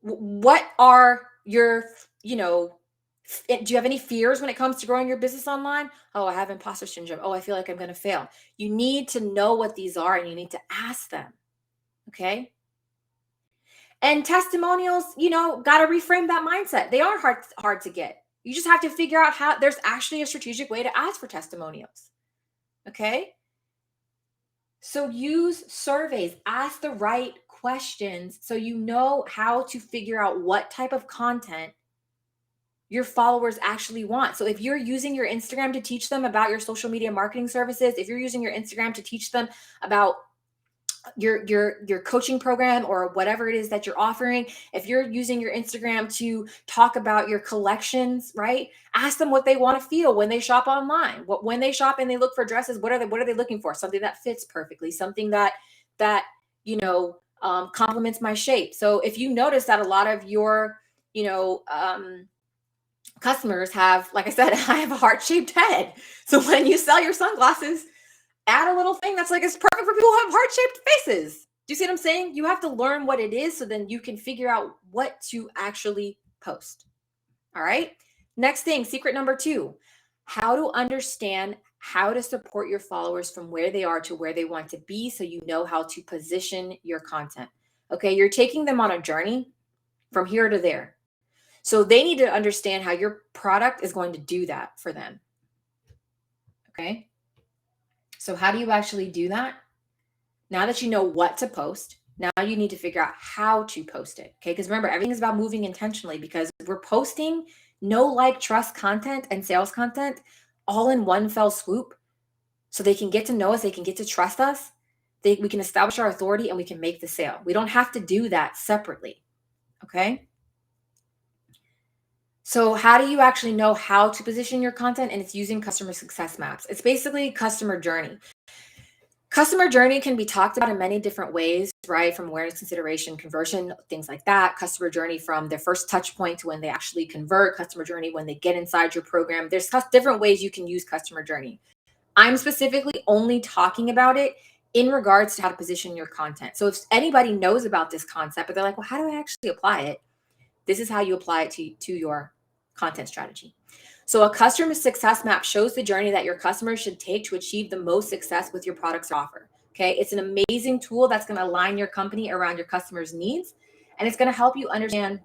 What are your, do you have any fears when it comes to growing your business online? Oh, I have imposter syndrome. Oh, I feel like I'm going to fail. You need to know what these are and you need to ask them. Okay. And testimonials, got to reframe that mindset. They are hard to get. You just have to figure out how there's actually a strategic way to ask for testimonials. Okay. So use surveys, ask the right questions so you know how to figure out what type of content your followers actually want. So if you're using your Instagram to teach them about your social media marketing services, if you're using your Instagram to teach them about your coaching program or whatever it is that you're offering, if you're using your Instagram to talk about your collections, right? Ask them what they want to feel when they shop online. When they shop and they look for dresses, what are they looking for? Something that fits perfectly, something that complements my shape. So if you notice that a lot of your customers have, like I said, I have a heart-shaped head. So when you sell your sunglasses, add a little thing that's like it's perfect for people who have heart-shaped faces. Do you see what I'm saying? You have to learn what it is so then you can figure out what to actually post. All right. Next thing, secret number 2, how to understand how to support your followers from where they are to where they want to be so you know how to position your content. Okay, you're taking them on a journey from here to there. So they need to understand how your product is going to do that for them. Okay. So how do you actually do that? Now that you know what to post, now you need to figure out how to post it. Okay. Because remember, everything is about moving intentionally because we're posting trust content and sales content all in one fell swoop. So they can get to know us, they can get to trust us, we can establish our authority and we can make the sale. We don't have to do that separately. Okay. So how do you actually know how to position your content? And it's using customer success maps. It's basically customer journey. Customer journey can be talked about in many different ways, right? From awareness, consideration, conversion, things like that. Customer journey from their first touch point to when they actually convert. Customer journey when they get inside your program. There's different ways you can use customer journey. I'm specifically only talking about it in regards to how to position your content. So if anybody knows about this concept, but they're like, well, how do I actually apply it? This is how you apply it to your content strategy. So a customer success map shows the journey that your customers should take to achieve the most success with your products or offer. Okay. It's an amazing tool that's going to align your company around your customers' needs. And it's going to help you understand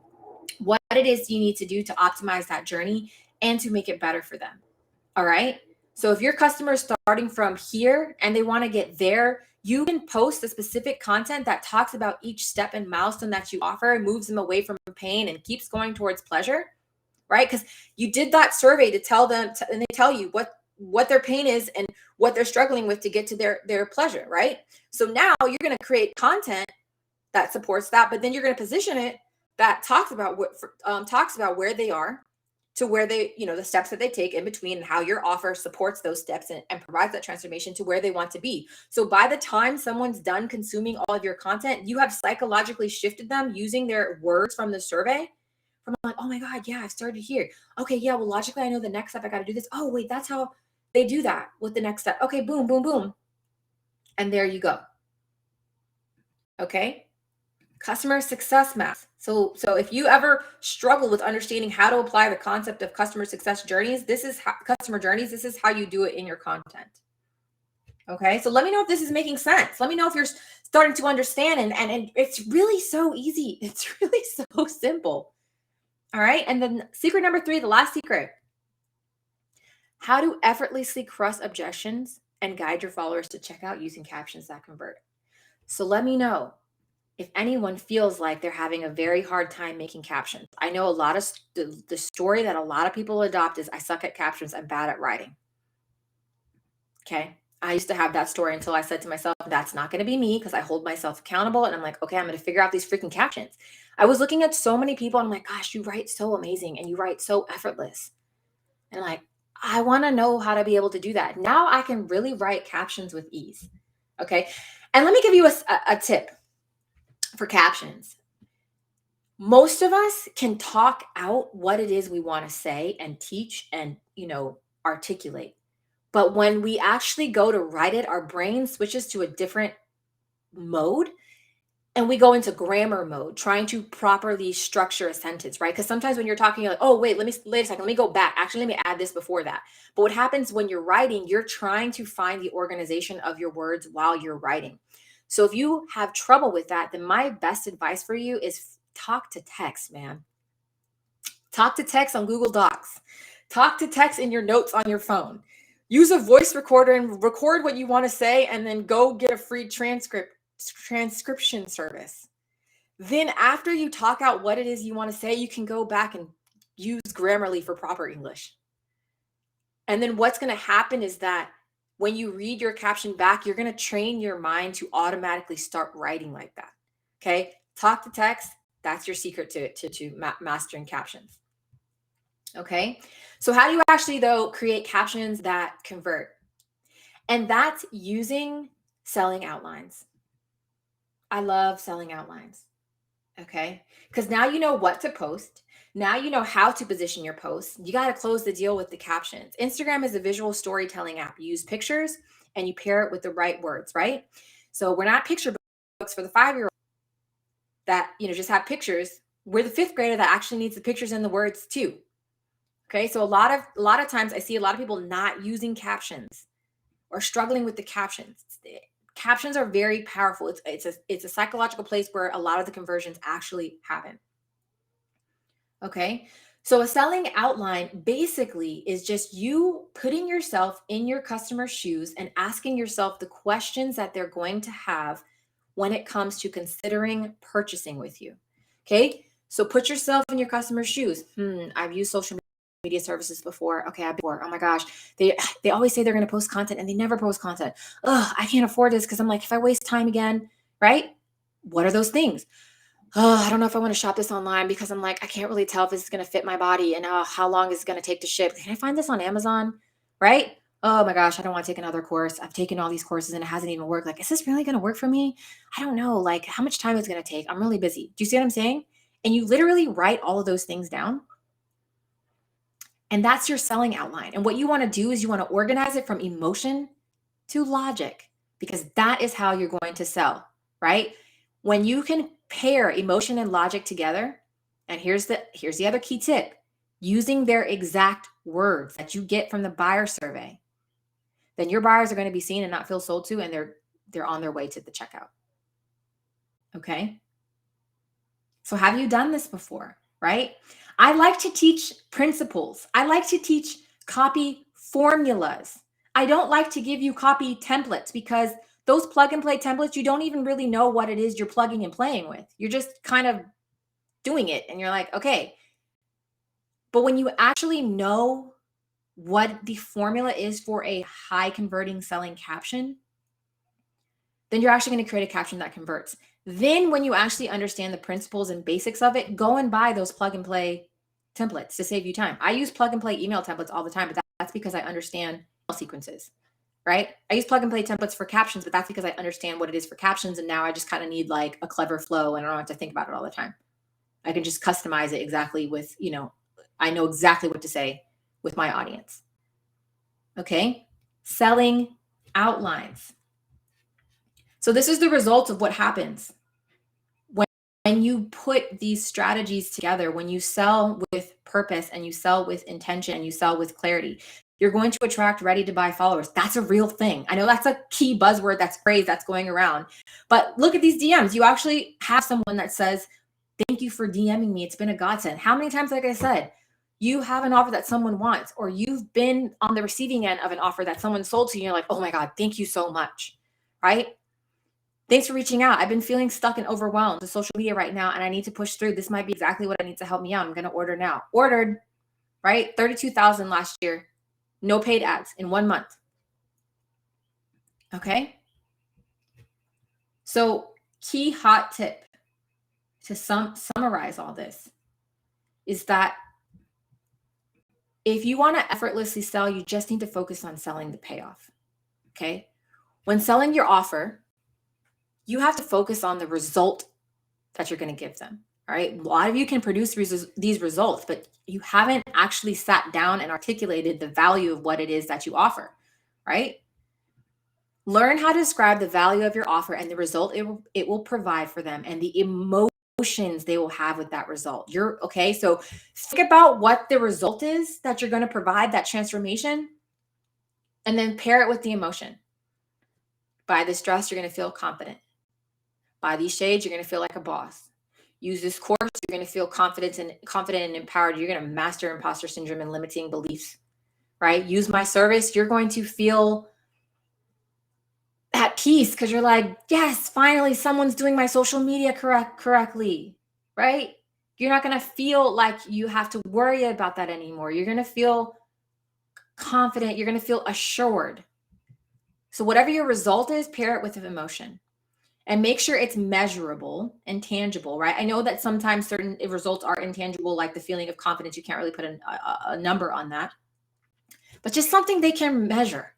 what it is you need to do to optimize that journey and to make it better for them. All right. So if your customer is starting from here and they want to get there, you can post the specific content that talks about each step and milestone that you offer and moves them away from pain and keeps going towards pleasure, right? Because you did that survey to tell them, and they tell you what their pain is and what they're struggling with to get to their pleasure, right? So now you're going to create content that supports that, but then you're going to position it that talks about where they are to where they, the steps that they take in between and how your offer supports those steps and provides that transformation to where they want to be. So by the time someone's done consuming all of your content, you have psychologically shifted them using their words from the survey from like, oh my God, yeah, I started here. Okay, yeah, well, logically, I know the next step, I got to do this. Oh, wait, that's how they do that with the next step. Okay, boom, boom, boom. And there you go. Okay. Customer success maps. So if you ever struggle with understanding how to apply the concept of customer success journeys, this is how you do it in your content. Okay. So let me know if this is making sense. Let me know if you're starting to understand and it's really so easy. It's really so simple. All right. And then secret number 3, the last secret, how to effortlessly cross objections and guide your followers to check out using captions that convert. So let me know if anyone feels like they're having a very hard time making captions. I know a lot of the story that a lot of people adopt is I suck at captions. I'm bad at writing. Okay. I used to have that story until I said to myself, that's not going to be me because I hold myself accountable. And I'm like, okay, I'm going to figure out these freaking captions. I was looking at so many people and I'm like, gosh, you write so amazing and you write so effortless. And like, I want to know how to be able to do that. Now I can really write captions with ease. Okay. And let me give you a tip for captions. Most of us can talk out what it is we want to say and teach and, articulate. But when we actually go to write it, our brain switches to a different mode and we go into grammar mode, trying to properly structure a sentence, right? Because sometimes when you're talking, you're like, oh, wait, wait a second, let me go back. Actually, let me add this before that. But what happens when you're writing, you're trying to find the organization of your words while you're writing. So if you have trouble with that, then my best advice for you is talk to text, man. Talk to text on Google Docs. Talk to text in your notes on your phone. Use a voice recorder and record what you want to say, and then go get a free transcription service. Then after you talk out what it is you want to say, you can go back and use Grammarly for proper English. And then what's going to happen is that when you read your caption back, you're going to train your mind to automatically start writing like that. Okay? Talk to text. That's your secret to mastering captions. Okay? So how do you actually, though, create captions that convert? And that's using selling outlines. I love selling outlines. Okay. Because now you know what to post. Now you know how to position your posts. You got to close the deal with the captions. Instagram is a visual storytelling app. You use pictures and you pair it with the right words, right? So we're not picture books for the 5-year-old that, just have pictures. We're the 5th grader that actually needs the pictures and the words too. Okay. So a lot of times I see a lot of people not using captions or struggling with the captions. Captions are very powerful. It's a psychological place where a lot of the conversions actually happen. Okay. So a selling outline basically is just you putting yourself in your customer's shoes and asking yourself the questions that they're going to have when it comes to considering purchasing with you. Okay. So put yourself in your customer's shoes. I've used social media services before. Okay. Oh my gosh. They always say they're going to post content and they never post content. Ugh, I can't afford this because I'm like, if I waste time again, right? What are those things? Oh, I don't know if I want to shop this online because I'm like, I can't really tell if this is going to fit my body and how long is it going to take to ship. Can I find this on Amazon? Right? Oh my gosh, I don't want to take another course. I've taken all these courses and it hasn't even worked. Like, is this really going to work for me? I don't know. Like, how much time is it going to take? I'm really busy. Do you see what I'm saying? And you literally write all of those things down. And that's your selling outline. And what you want to do is you want to organize it from emotion to logic because that is how you're going to sell, right? When you can pair emotion and logic together, and here's the other key tip, using their exact words that you get from the buyer survey, then your buyers are going to be seen and not feel sold to, and they're on their way to the checkout. Okay? So have you done this before, right? I like to teach principles. I like to teach copy formulas. I don't like to give you copy templates because those plug and play templates, you don't even really know what it is you're plugging and playing with. You're just kind of doing it and you're like, okay. But when you actually know what the formula is for a high converting selling caption, then you're actually going to create a caption that converts. Then when you actually understand the principles and basics of it, go and buy those plug and play templates to save you time. I use plug and play email templates all the time, but that's because I understand sequences, right? I use plug and play templates for captions, but that's because I understand what it is for captions. And now I just kind of need like a clever flow and I don't have to think about it all the time. I can just customize it exactly with, I know exactly what to say with my audience. Okay. Selling outlines. So this is the result of what happens when you put these strategies together, when you sell with purpose and you sell with intention and you sell with clarity. You're going to attract ready to buy followers. That's a real thing. I know that's a key buzzword, that's phrase that's going around. But look at these DMs. You actually have someone that says, thank you for DMing me. It's been a godsend. How many times, like I said, you have an offer that someone wants, or you've been on the receiving end of an offer that someone sold to you. And you're like, oh my God, thank you so much. Right? Thanks for reaching out. I've been feeling stuck and overwhelmed with social media right now, and I need to push through. This might be exactly what I need to help me out. I'm going to order now. Ordered, right? 32,000 last year. No paid ads in 1 month. Okay. So key hot tip to summarize all this is that if you want to effortlessly sell, you just need to focus on selling the payoff. Okay. When selling your offer, you have to focus on the result that you're going to give them. All right. A lot of you can produce these results, but you haven't actually sat down and articulated the value of what it is that you offer. Right. Learn how to describe the value of your offer and the result it will provide for them and the emotions they will have with that result. You're okay. So think about what the result is that you're going to provide, that transformation, and then pair it with the emotion. By this dress, you're going to feel confident. By these shades, you're going to feel like a boss. Use this course, you're going to feel confident and empowered. You're going to master imposter syndrome and limiting beliefs, right? Use my service, you're going to feel at peace because you're like, yes, finally someone's doing my social media correctly, right? You're not going to feel like you have to worry about that anymore. You're going to feel confident. You're going to feel assured. So whatever your result is, pair it with an emotion and make sure it's measurable and tangible, right? I know that sometimes certain results are intangible, like the feeling of confidence. You can't really put a number on that, but just something they can measure.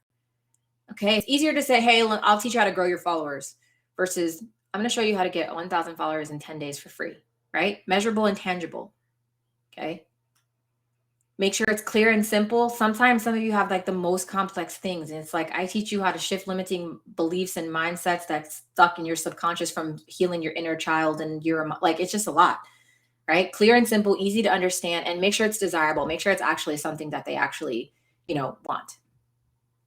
Okay. It's easier to say, hey, I'll teach you how to grow your followers versus I'm going to show you how to get 1,000 followers in 10 days for free, right? Measurable and tangible. Okay. Make sure it's clear and simple. Sometimes some of you have like the most complex things. And it's like, I teach you how to shift limiting beliefs and mindsets that's stuck in your subconscious from healing your inner child. And you're like, it's just a lot, right? Clear and simple, easy to understand, and make sure it's desirable. Make sure it's actually something that they actually, want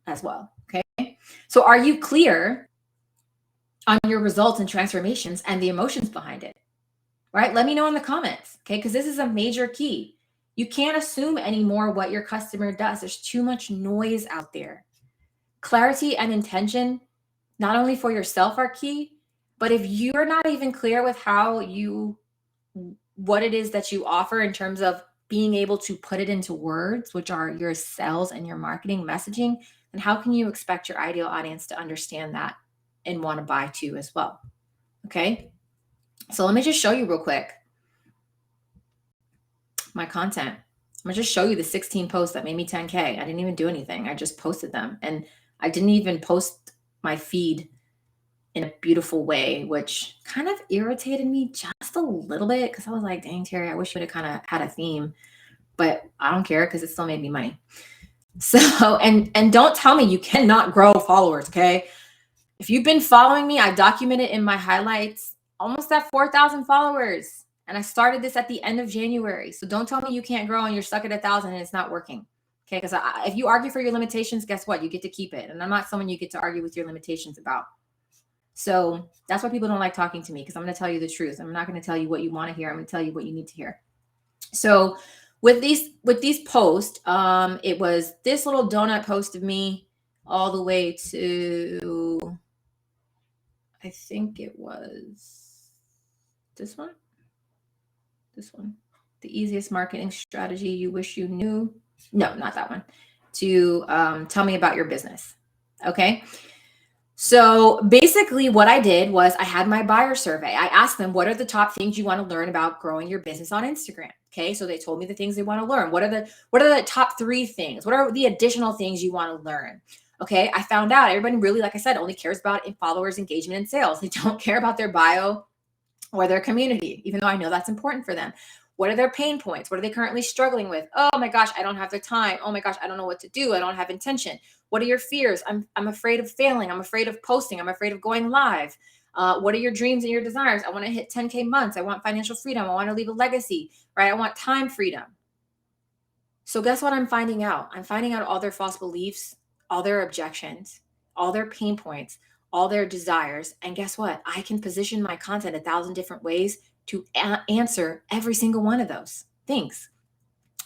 as well. Okay. So are you clear on your results and transformations and the emotions behind it? Right? Let me know in the comments. Okay. Because this is a major key. You can't assume anymore what your customer does. There's too much noise out there. Clarity and intention, not only for yourself, are key, but if you're not even clear with what it is that you offer in terms of being able to put it into words, which are your sales and your marketing messaging, then how can you expect your ideal audience to understand that and want to buy too as well? Okay. So let me just show you real quick my content. I'm gonna just show you the 16 posts that made me 10K. I didn't even do anything. I just posted them. And I didn't even post my feed in a beautiful way, which kind of irritated me just a little bit because I was like, dang, Terry, I wish you would have kind of had a theme, but I don't care because it still made me money. So, and don't tell me you cannot grow followers, okay? If you've been following me, I documented in my highlights almost at 4,000 followers. And I started this at the end of January. So don't tell me you can't grow and you're stuck at 1,000 and it's not working. Okay. Because if you argue for your limitations, guess what? You get to keep it. And I'm not someone you get to argue with your limitations about. So that's why people don't like talking to me, because I'm going to tell you the truth. I'm not going to tell you what you want to hear. I'm going to tell you what you need to hear. So with these posts, it was this little donut post of me all the way to, I think it was this one. The easiest marketing strategy you wish you knew. No, not that one. To tell me about your business. Okay. So basically what I did was I had my buyer survey. I asked them, what are the top things you want to learn about growing your business on Instagram? Okay. So they told me the things they want to learn. What are the top 3 things? What are the additional things you want to learn? Okay. I found out everybody really, like I said, only cares about followers, engagement, and sales. They don't care about their bio or their community, even though I know that's important for them. What are their pain points? What are they currently struggling with? Oh my gosh, I don't have the time. Oh my gosh, I don't know what to do. I don't have intention. What are your fears? I'm afraid of failing. I'm afraid of posting. I'm afraid of going live. What are your dreams and your desires? I want to hit 10K months. I want financial freedom. I want to leave a legacy, right? I want time freedom. So guess what I'm finding out? I'm finding out all their false beliefs, all their objections, all their pain points, all their desires. And guess what? I can position my content 1,000 different ways to answer every single one of those things.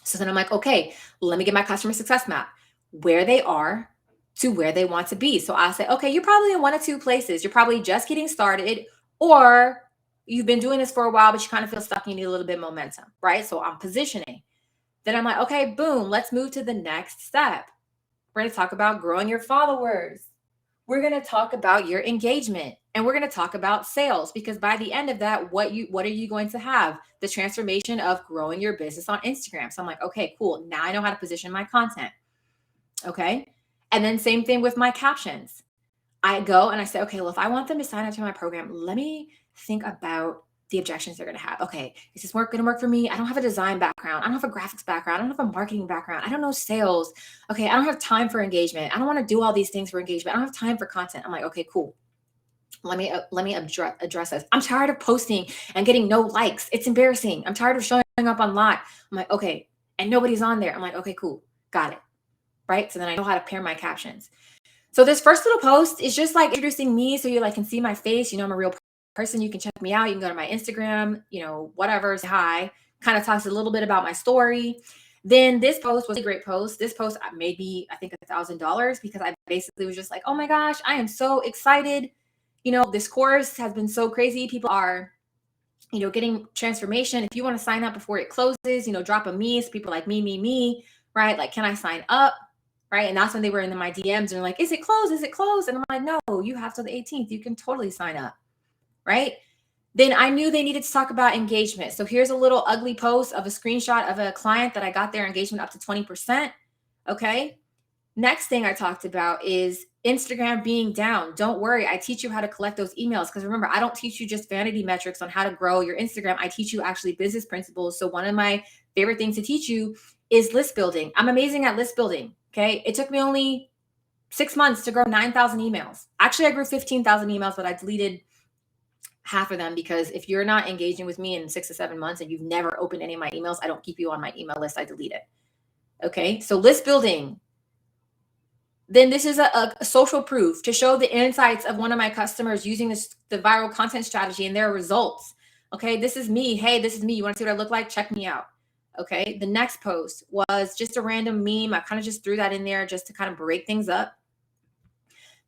So then I'm like, okay, let me get my customer success map, where they are to where they want to be. So I say, okay, you're probably in one of 2 places. You're probably just getting started, or you've been doing this for a while, but you kind of feel stuck and you need a little bit of momentum, right? So I'm positioning. Then I'm like, okay, boom, let's move to the next step. We're going to talk about growing your followers. we're going to talk about your engagement, and we're going to talk about sales, because by the end of that, what are you going to have? The transformation of growing your business on Instagram. So I'm like, okay, cool. Now I know how to position my content. Okay. And then same thing with my captions. I go and I say, okay, well, if I want them to sign up to my program, let me think about the objections they're going to have. Okay, is this work going to work for me? I don't have a design background. I don't have a graphics background. I don't have a marketing background. I don't know sales. Okay, I don't have time for engagement. I don't want to do all these things for engagement. I don't have time for content. I'm like, okay, cool. Let me address this. I'm tired of posting and getting no likes. It's embarrassing. I'm tired of showing up on live. I'm like, okay, and nobody's on there. I'm like, okay, cool, got it. Right. So then I know how to pair my captions. So this first little post is just like introducing me, so you like can see my face. You know, I'm a real person. You can check me out. You can go to my Instagram, you know, whatever, say hi, kind of talks a little bit about my story. Then this post was a great post. This post made me, I think, $1,000, because I basically was just like, oh my gosh, I am so excited. You know, this course has been so crazy. People are, you know, getting transformation. If you want to sign up before it closes, you know, drop a me. So people are like, me, right? Like, can I sign up? Right. And that's when they were in my DMs and they're like, is it closed? Is it closed? And I'm like, no, you have till the 18th. You can totally sign up. Right. Then I knew they needed to talk about engagement. So here's a little ugly post of a screenshot of a client that I got their engagement up to 20%. Okay. Next thing I talked about is Instagram being down. Don't worry. I teach you how to collect those emails, because remember, I don't teach you just vanity metrics on how to grow your Instagram. I teach you actually business principles. So one of my favorite things to teach you is list building. I'm amazing at list building. Okay. It took me only 6 months to grow 9,000 emails. Actually, I grew 15,000 emails, but I deleted half of them, because if you're not engaging with me in 6 to 7 months and you've never opened any of my emails, I don't keep you on my email list. I delete it. Okay. So list building. Then this is a social proof to show the insights of one of my customers using the viral content strategy and their results. Okay, this is me. Hey, this is me. You want to see what I look like? Check me out. Okay, the next post was just a random meme. I kind of just threw that in there just to kind of break things up.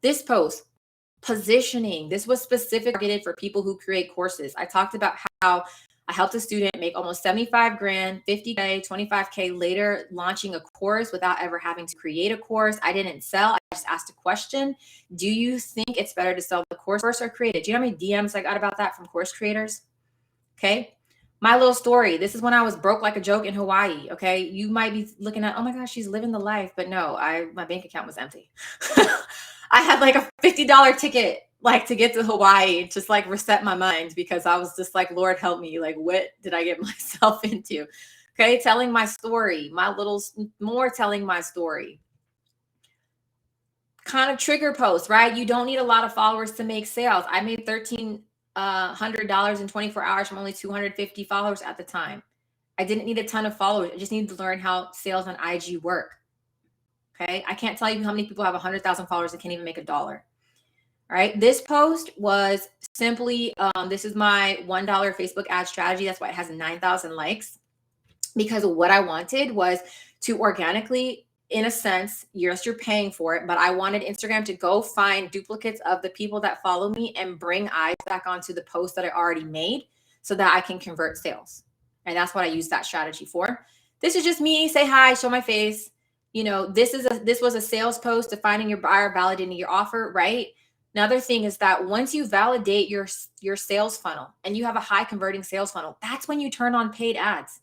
This post, positioning. This was specifically targeted for people who create courses. I talked about how I helped a student make almost 75 grand, 50K, 25K later, launching a course without ever having to create a course. I didn't sell. I just asked a question. Do you think it's better to sell the course or create it? Do you know how many DMs I got about that from course creators? Okay. My little story. This is when I was broke like a joke in Hawaii. Okay. You might be looking at, oh my gosh, she's living the life. But no, my bank account was empty. I had like a $50 ticket, like to get to Hawaii, just like reset my mind, because I was just like, Lord help me. Like, what did I get myself into? Okay. Telling my story, telling my story. Kind of trigger post, right? You don't need a lot of followers to make sales. I made $1,300 in 24 hours from only 250 followers at the time. I didn't need a ton of followers. I just needed to learn how sales on IG work. Okay. I can't tell you how many people have 100,000 followers and can't even make $1. All right. This post was simply, this is my $1 Facebook ad strategy. That's why it has 9,000 likes, because what I wanted was to organically, in a sense, yes, you're paying for it, but I wanted Instagram to go find duplicates of the people that follow me and bring eyes back onto the post that I already made so that I can convert sales. And that's what I use that strategy for. This is just me, say hi, show my face. You know, this was a sales post, defining your buyer, validating your offer, right? Another thing is that once you validate your sales funnel and you have a high converting sales funnel, that's when you turn on paid ads.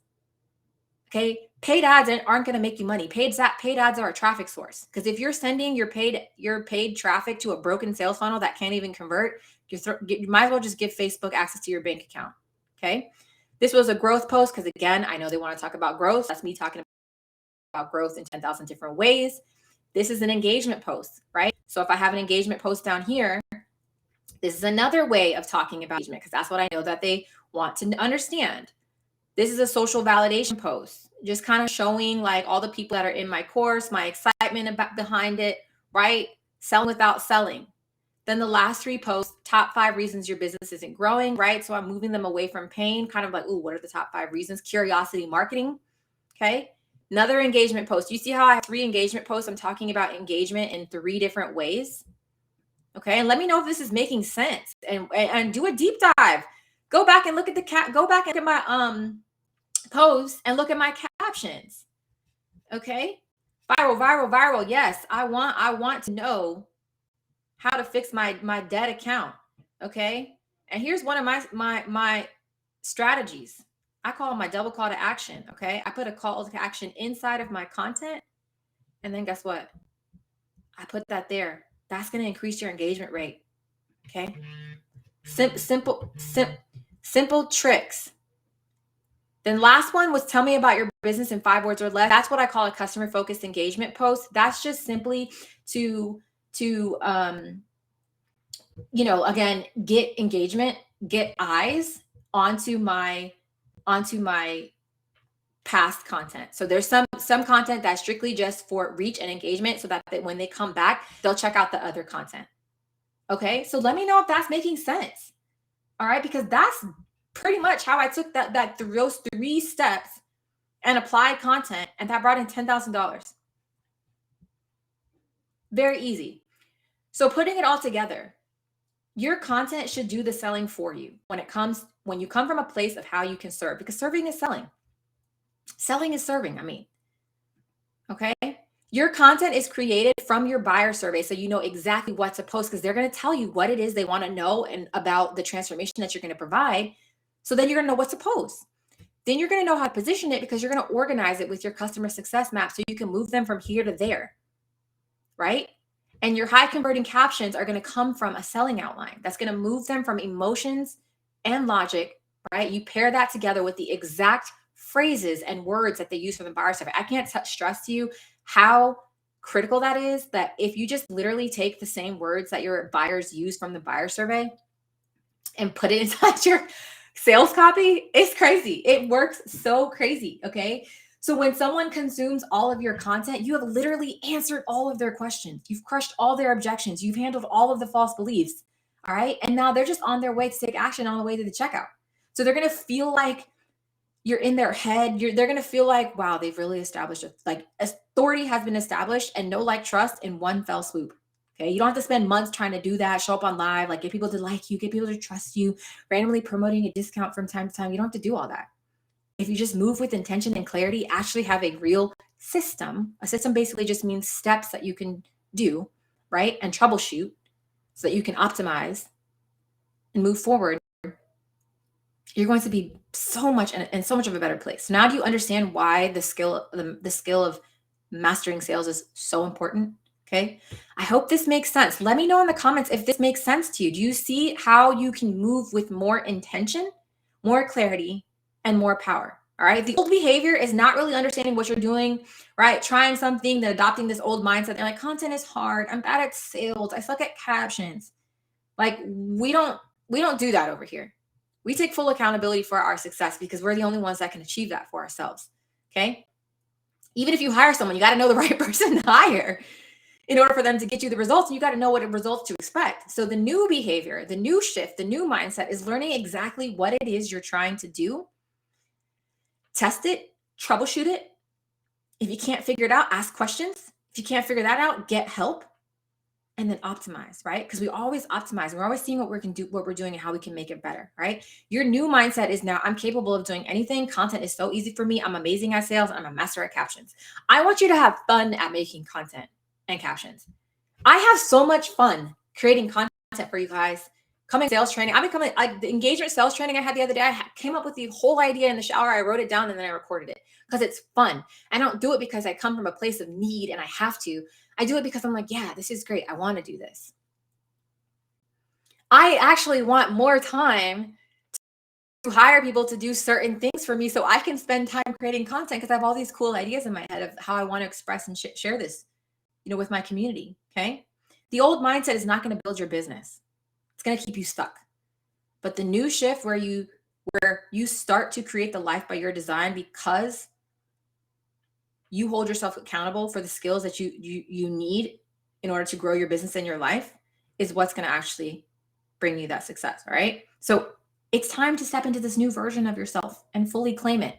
Okay. Paid ads aren't going to make you money. Paid ads are a traffic source. Because if you're sending your paid traffic to a broken sales funnel that can't even convert, you might as well just give Facebook access to your bank account. Okay. This was a growth post, because again, I know they want to talk about growth. That's me talking about growth in 10,000 different ways. This is an engagement post, right? So if I have an engagement post down here, this is another way of talking about engagement, because that's what I know that they want to understand. This is a social validation post, just kind of showing like all the people that are in my course, my excitement behind it, right? Selling without selling. Then the last 3 posts, top 5 reasons your business isn't growing, right? So I'm moving them away from pain, kind of like, ooh, what are the top 5 reasons? Curiosity marketing. Okay. Another engagement post. You see how I have 3 engagement posts? I'm talking about engagement in 3 different ways. Okay. And let me know if this is making sense, and do a deep dive. Go back and look at go back and look at my posts and look at my captions. Okay. Viral. Yes. I want to know how to fix my debt account. Okay. And here's one of my strategies. I call it my double call to action. Okay. I put a call to action inside of my content. And then guess what? I put that there. That's going to increase your engagement rate. Okay. Simple tricks. Then last one was tell me about your business in 5 words or less. That's what I call a customer focused engagement post. That's just simply to again, get engagement, get eyes onto my past content. So there's some content that's strictly just for reach and engagement so that when they come back, they'll check out the other content. Okay? So let me know if that's making sense. All right? Because that's pretty much how I took those 3 steps and applied content, and that brought in $10,000. Very easy. So putting it all together, your content should do the selling for you when you come from a place of how you can serve, because serving is selling. Selling is serving, I mean. Okay? Your content is created from your buyer survey, so you know exactly what to post, because they're going to tell you what it is they want to know and about the transformation that you're going to provide. So then you're going to know what to post. Then you're going to know how to position it, because you're going to organize it with your customer success map so you can move them from here to there. Right? And your high converting captions are going to come from a selling outline that's going to move them from emotions and logic, right? You pair that together with the exact phrases and words that they use for the buyer survey. I can't stress to you how critical that is, that if you just literally take the same words that your buyers use from the buyer survey and put it inside your sales copy, it's crazy. It works so crazy. Okay. So when someone consumes all of your content, you have literally answered all of their questions. You've crushed all their objections. You've handled all of the false beliefs. All right. And now they're just on their way to take action on the way to the checkout. So they're going to feel like you're in their head. They're going to feel like, wow, they've really established like authority has been established, and know, like, trust in one fell swoop. Okay. You don't have to spend months trying to do that, show up on live, like get people to like you, get people to trust you, randomly promoting a discount from time to time. You don't have to do all that. If you just move with intention and clarity, actually have a real system. A system basically just means steps that you can do, right? And troubleshoot so that you can optimize and move forward. You're going to be so much in so much of a better place. So now do you understand why the skill of mastering sales is so important? Okay. I hope this makes sense. Let me know in the comments if this makes sense to you. Do you see how you can move with more intention, more clarity, and more power? All right. The old behavior is not really understanding what you're doing, right? Trying something, then adopting this old mindset. They're like, content is hard. I'm bad at sales. I suck at captions. Like, we don't do that over here. We take full accountability for our success because we're the only ones that can achieve that for ourselves. Okay. Even if you hire someone, you got to know the right person to hire in order for them to get you the results. And you got to know what results to expect. So the new behavior, the new shift, the new mindset is learning exactly what it is you're trying to do. Test it, troubleshoot it. If you can't figure it out, ask questions. If you can't figure that out, get help. And then optimize, right? Because we always optimize. We're always seeing what we're doing and how we can make it better, right? Your new mindset is now, I'm capable of doing anything. Content is so easy for me. I'm amazing at sales. I'm a master at captions. I want you to have fun at making content and captions. I have so much fun creating content for you guys. Coming sales training. The engagement sales training I had the other day. I came up with the whole idea in the shower. I wrote it down and then I recorded it because it's fun. I don't do it because I come from a place of need and I have to. I do it because I'm like, yeah, this is great. I want to do this. I actually want more time to hire people to do certain things for me so I can spend time creating content because I have all these cool ideas in my head of how I want to express and share this, with my community. Okay. The old mindset is not going to build your business. It's going to keep you stuck. But the new shift where you start to create the life by your design because you hold yourself accountable for the skills that you need in order to grow your business and your life is what's going to actually bring you that success. All right. So it's time to step into this new version of yourself and fully claim it.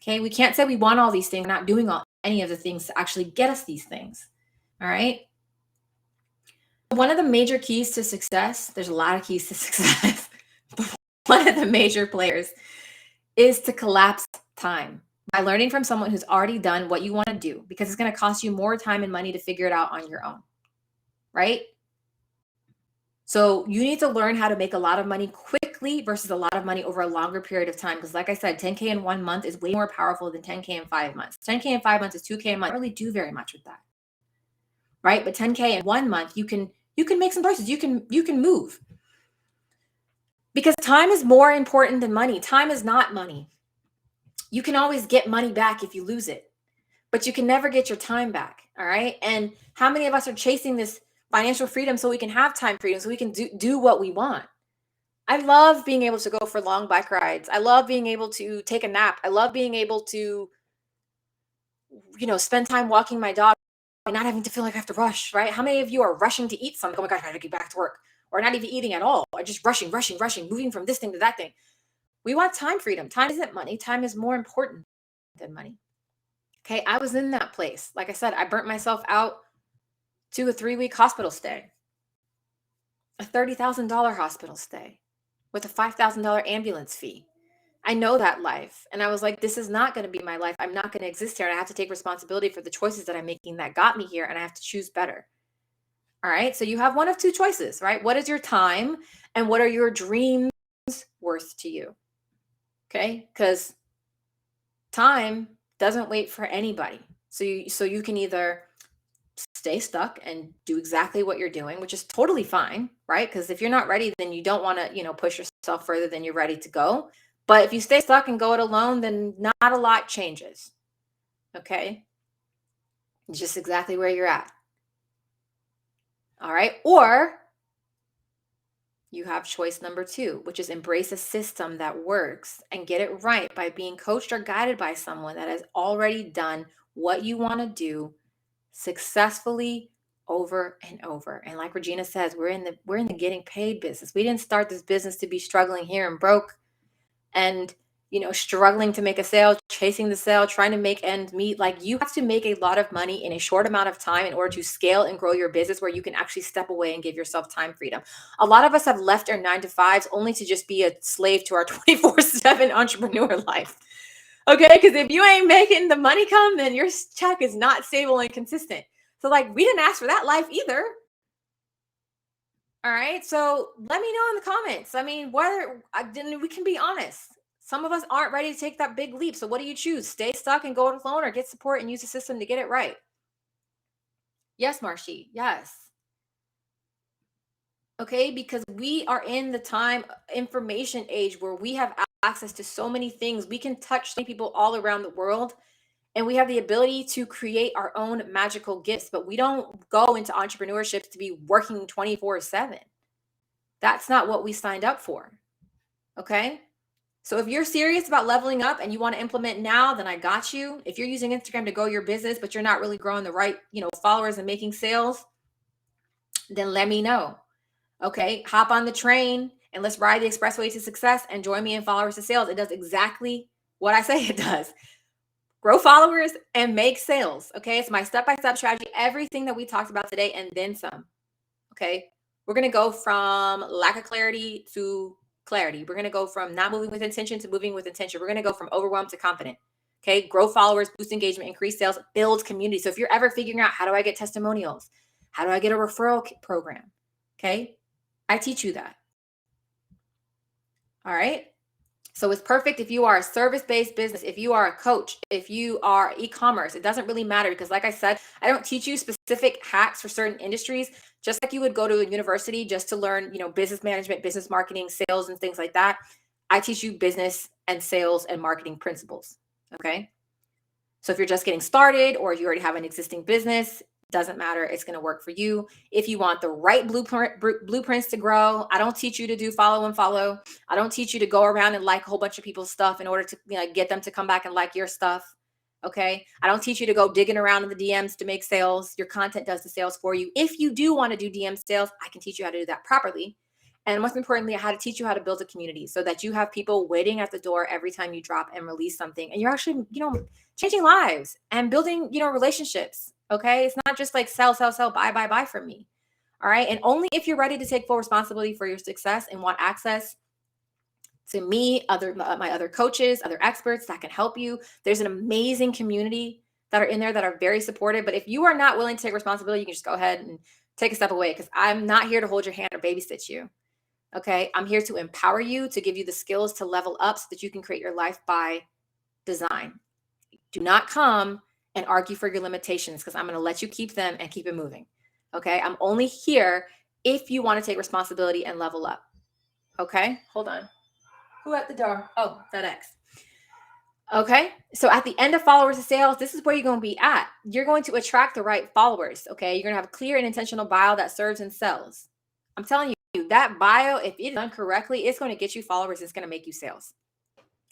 Okay. We can't say we want all these things, not doing any of the things to actually get us these things. All right. One of the major keys to success, there's a lot of keys to success, but one of the major players is to collapse time by learning from someone who's already done what you want to do, because it's going to cost you more time and money to figure it out on your own, right? So you need to learn how to make a lot of money quickly versus a lot of money over a longer period of time. Because like I said, 10K in 1 month is way more powerful than 10K in 5 months. 10K in 5 months is 2K a month. I don't really do very much with that. Right? But 10K in 1 month, you can make some choices. You can move. Because time is more important than money. Time is not money. You can always get money back if you lose it, but you can never get your time back. All right. And how many of us are chasing this financial freedom so we can have time freedom, so we can do what we want? I love being able to go for long bike rides. I love being able to take a nap. I love being able to, spend time walking my dog and not having to feel like I have to rush, right? How many of you are rushing to eat something? Oh my gosh, I gotta get back to work. Or not even eating at all, or just rushing, moving from this thing to that thing. We want time freedom. Time isn't money. Time is more important than money. Okay. I was in that place. Like I said, I burnt myself out to a 3-week hospital stay, a $30,000 hospital stay with a $5,000 ambulance fee. I know that life. And I was like, this is not going to be my life. I'm not going to exist here. And I have to take responsibility for the choices that I'm making that got me here. And I have to choose better. All right. So you have one of two choices, right? What is your time and what are your dreams worth to you? Okay. Because time doesn't wait for anybody. So you can either stay stuck and do exactly what you're doing, which is totally fine, right? Because if you're not ready, then you don't want to, push yourself further than you're ready to go. But if you stay stuck and go it alone, then not a lot changes. Okay. It's just exactly where you're at. All right. Or you have choice number 2, which is embrace a system that works and get it right by being coached or guided by someone that has already done what you want to do successfully over and over. And like Regina says, we're in the getting paid business. We didn't start this business to be struggling here and broke and struggling to make a sale, chasing the sale, trying to make ends meet. Like, you have to make a lot of money in a short amount of time in order to scale and grow your business, where you can actually step away and give yourself time freedom. A lot of us have left our 9-to-5s only to just be a slave to our 24/7 entrepreneur life. Okay, because if you ain't making the money come, then your check is not stable and consistent. So like, we didn't ask for that life either. All right. So let me know in the comments. I mean, whether we can be honest. Some of us aren't ready to take that big leap. So what do you choose? Stay stuck and go it alone, or get support and use the system to get it right? Yes, Marshy. Yes. Okay. Because we are in the time information age where we have access to so many things. We can touch so many people all around the world. And we have the ability to create our own magical gifts, but we don't go into entrepreneurship to be working 24/7. That's not what we signed up for. Okay. So if you're serious about leveling up and you want to implement now, then I got you. If you're using Instagram to grow your business, but you're not really growing the right, followers and making sales, then let me know. Okay. Hop on the train and let's ride the expressway to success and join me in Followers to Sales. It does exactly what I say it does. Grow followers and make sales. Okay. It's my step-by-step strategy. Everything that we talked about today and then some. Okay. We're going to go from lack of clarity to clarity. We're going to go from not moving with intention to moving with intention. We're going to go from overwhelmed to confident. Okay. Grow followers, boost engagement, increase sales, build community. So if you're ever figuring out, how do I get testimonials? How do I get a referral program? Okay. I teach you that. All right. So it's perfect if you are a service-based business, if you are a coach, if you are e-commerce. It doesn't really matter, because like I said, I don't teach you specific hacks for certain industries, just like you would go to a university just to learn, business management, business marketing, sales, and things like that. I teach you business and sales and marketing principles. Okay. So if you're just getting started, or you already have an existing business, doesn't matter. It's going to work for you. If you want the right blueprints to grow, I don't teach you to do follow and follow. I don't teach you to go around and like a whole bunch of people's stuff in order to get them to come back and like your stuff. Okay. I don't teach you to go digging around in the DMs to make sales. Your content does the sales for you. If you do want to do DM sales, I can teach you how to do that properly. And most importantly, how to teach you how to build a community so that you have people waiting at the door every time you drop and release something. And you're actually, changing lives and building, relationships. Okay. It's not just like sell, buy from me. All right. And only if you're ready to take full responsibility for your success and want access to me, my other coaches, other experts that can help you. There's an amazing community that are in there that are very supportive. But if you are not willing to take responsibility, you can just go ahead and take a step away, because I'm not here to hold your hand or babysit you. Okay. I'm here to empower you, to give you the skills to level up so that you can create your life by design. Do not come and argue for your limitations, because I'm going to let you keep them and keep it moving. Okay. I'm only here if you want to take responsibility and level up. Okay. Hold on. Who at the door? Oh, that X. Okay. So at the end of followers to sales, this is where you're going to be at. You're going to attract the right followers. Okay. You're going to have a clear and intentional bio that serves and sells. I'm telling you, that bio, if it is done correctly, it's going to get you followers. It's going to make you sales.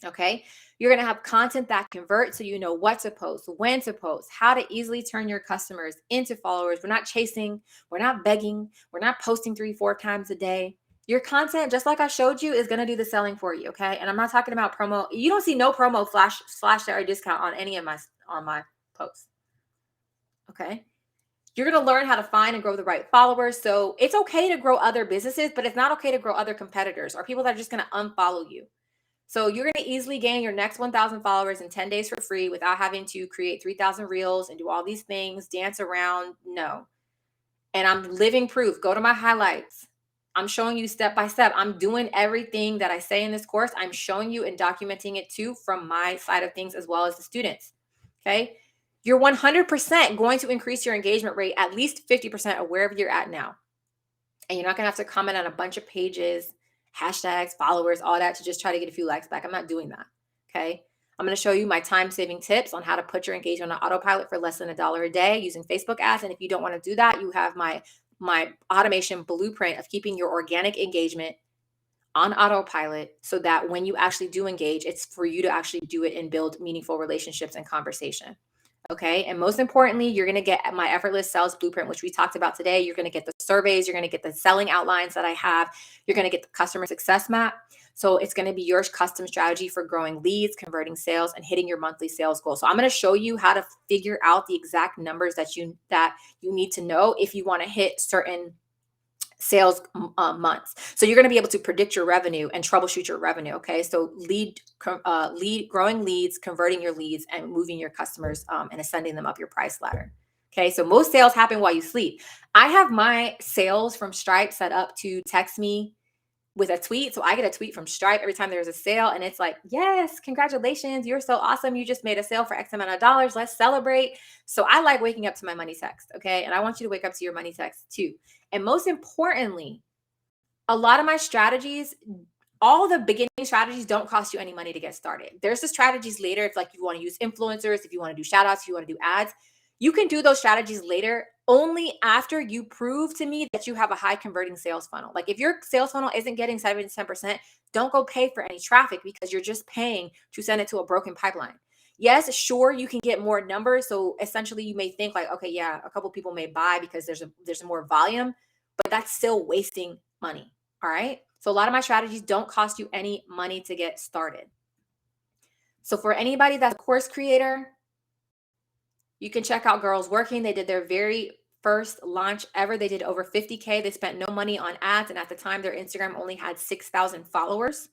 Okay. You're going to have content that converts, so you know what to post, when to post, how to easily turn your customers into followers. We're not chasing, we're not begging, we're not posting 3-4 times a day. Your content, just like I showed you, is going to do the selling for you. Okay. And I'm not talking about promo. You don't see no promo flash sale or discount on any of my posts. Okay. You're going to learn how to find and grow the right followers. So it's okay to grow other businesses, but it's not okay to grow other competitors or people that are just going to unfollow you. So you're going to easily gain your next 1,000 followers in 10 days for free without having to create 3,000 reels and do all these things, dance around. No. And I'm living proof. Go to my highlights. I'm showing you step by step. I'm doing everything that I say in this course. I'm showing you and documenting it too from my side of things as well as the students. Okay. You're 100% going to increase your engagement rate at least 50% of wherever you're at now. And you're not going to have to comment on a bunch of pages, hashtags, followers, all that to just try to get a few likes back. I'm not doing that. Okay. I'm going to show you my time-saving tips on how to put your engagement on autopilot for less than $1 a day using Facebook ads. And if you don't want to do that, you have my automation blueprint of keeping your organic engagement on autopilot so that when you actually do engage, it's for you to actually do it and build meaningful relationships and conversation. Okay. And most importantly, you're going to get my effortless sales blueprint, which we talked about today. You're going to get the surveys. You're going to get the selling outlines that I have. You're going to get the customer success map. So it's going to be your custom strategy for growing leads, converting sales, and hitting your monthly sales goal. So I'm going to show you how to figure out the exact numbers that you need to know if you want to hit certain sales months. So you're going to be able to predict your revenue and troubleshoot your revenue. Okay. So growing leads, converting your leads, and moving your customers and ascending them up your price ladder. Okay. So most sales happen while you sleep. I have my sales from Stripe set up to text me with a tweet. So I get a tweet from Stripe every time there's a sale. And it's like, yes, congratulations. You're so awesome. You just made a sale for X amount of dollars. Let's celebrate. So I like waking up to my money text. Okay. And I want you to wake up to your money text too. And most importantly, a lot of my strategies, all the beginning strategies don't cost you any money to get started. There's the strategies later. If like you want to use influencers, if you want to do shout outs, if you want to do ads, you can do those strategies later only after you prove to me that you have a high converting sales funnel. Like if your sales funnel isn't getting 7 to 10%, don't go pay for any traffic because you're just paying to send it to a broken pipeline. Yes, sure, you can get more numbers. So essentially you may think like, okay, yeah, a couple people may buy because there's more volume, but that's still wasting money. All right. So a lot of my strategies don't cost you any money to get started. So for anybody that's a course creator, you can check out Girls Working. They did their very first launch ever. They did over 50K. They spent no money on ads. And at the time, their Instagram only had 6,000 followers.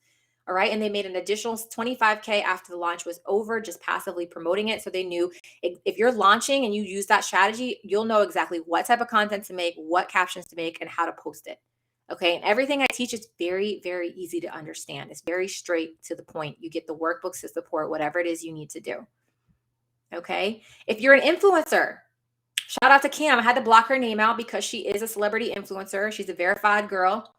All right. And they made an additional 25K after the launch was over, just passively promoting it. So they knew if you're launching and you use that strategy, you'll know exactly what type of content to make, what captions to make, and how to post it. Okay. And everything I teach is very, very easy to understand. It's very straight to the point. You get the workbooks to support whatever it is you need to do. Okay. If you're an influencer, shout out to Cam. I had to block her name out because she is a celebrity influencer. She's a verified girl.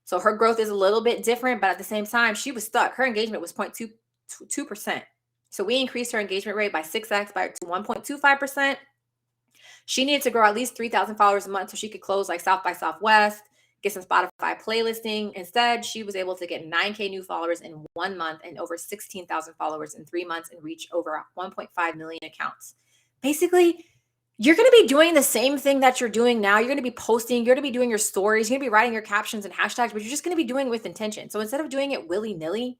So her growth is a little bit different, but at the same time, she was stuck. Her engagement was 0.2%. So we increased her engagement rate by 6x to 1.25%. She needed to grow at least 3,000 followers a month so she could close like South by Southwest, get some Spotify playlisting. Instead, she was able to get 9K new followers in 1 month and over 16,000 followers in 3 months and reach over 1.5 million accounts. Basically, you're going to be doing the same thing that you're doing now. You're going to be posting, you're going to be doing your stories, you're going to be writing your captions and hashtags, but you're just going to be doing it with intention. So instead of doing it willy-nilly,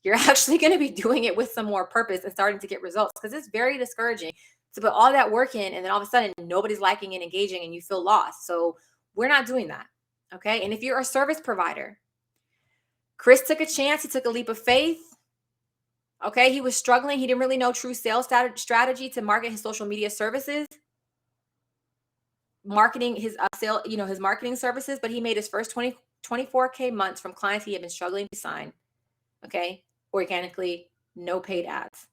you're actually going to be doing it with some more purpose and starting to get results, because it's very discouraging to put all that work in and then all of a sudden nobody's liking and engaging and you feel lost. So we're not doing that. Okay. And if you're a service provider, Chris took a chance. He took a leap of faith. Okay. He was struggling. He didn't really know true sales strategy to market his social media services. marketing his sale, his marketing services, but he made his first 24K months from clients he had been struggling to sign. Okay. Organically, no paid ads.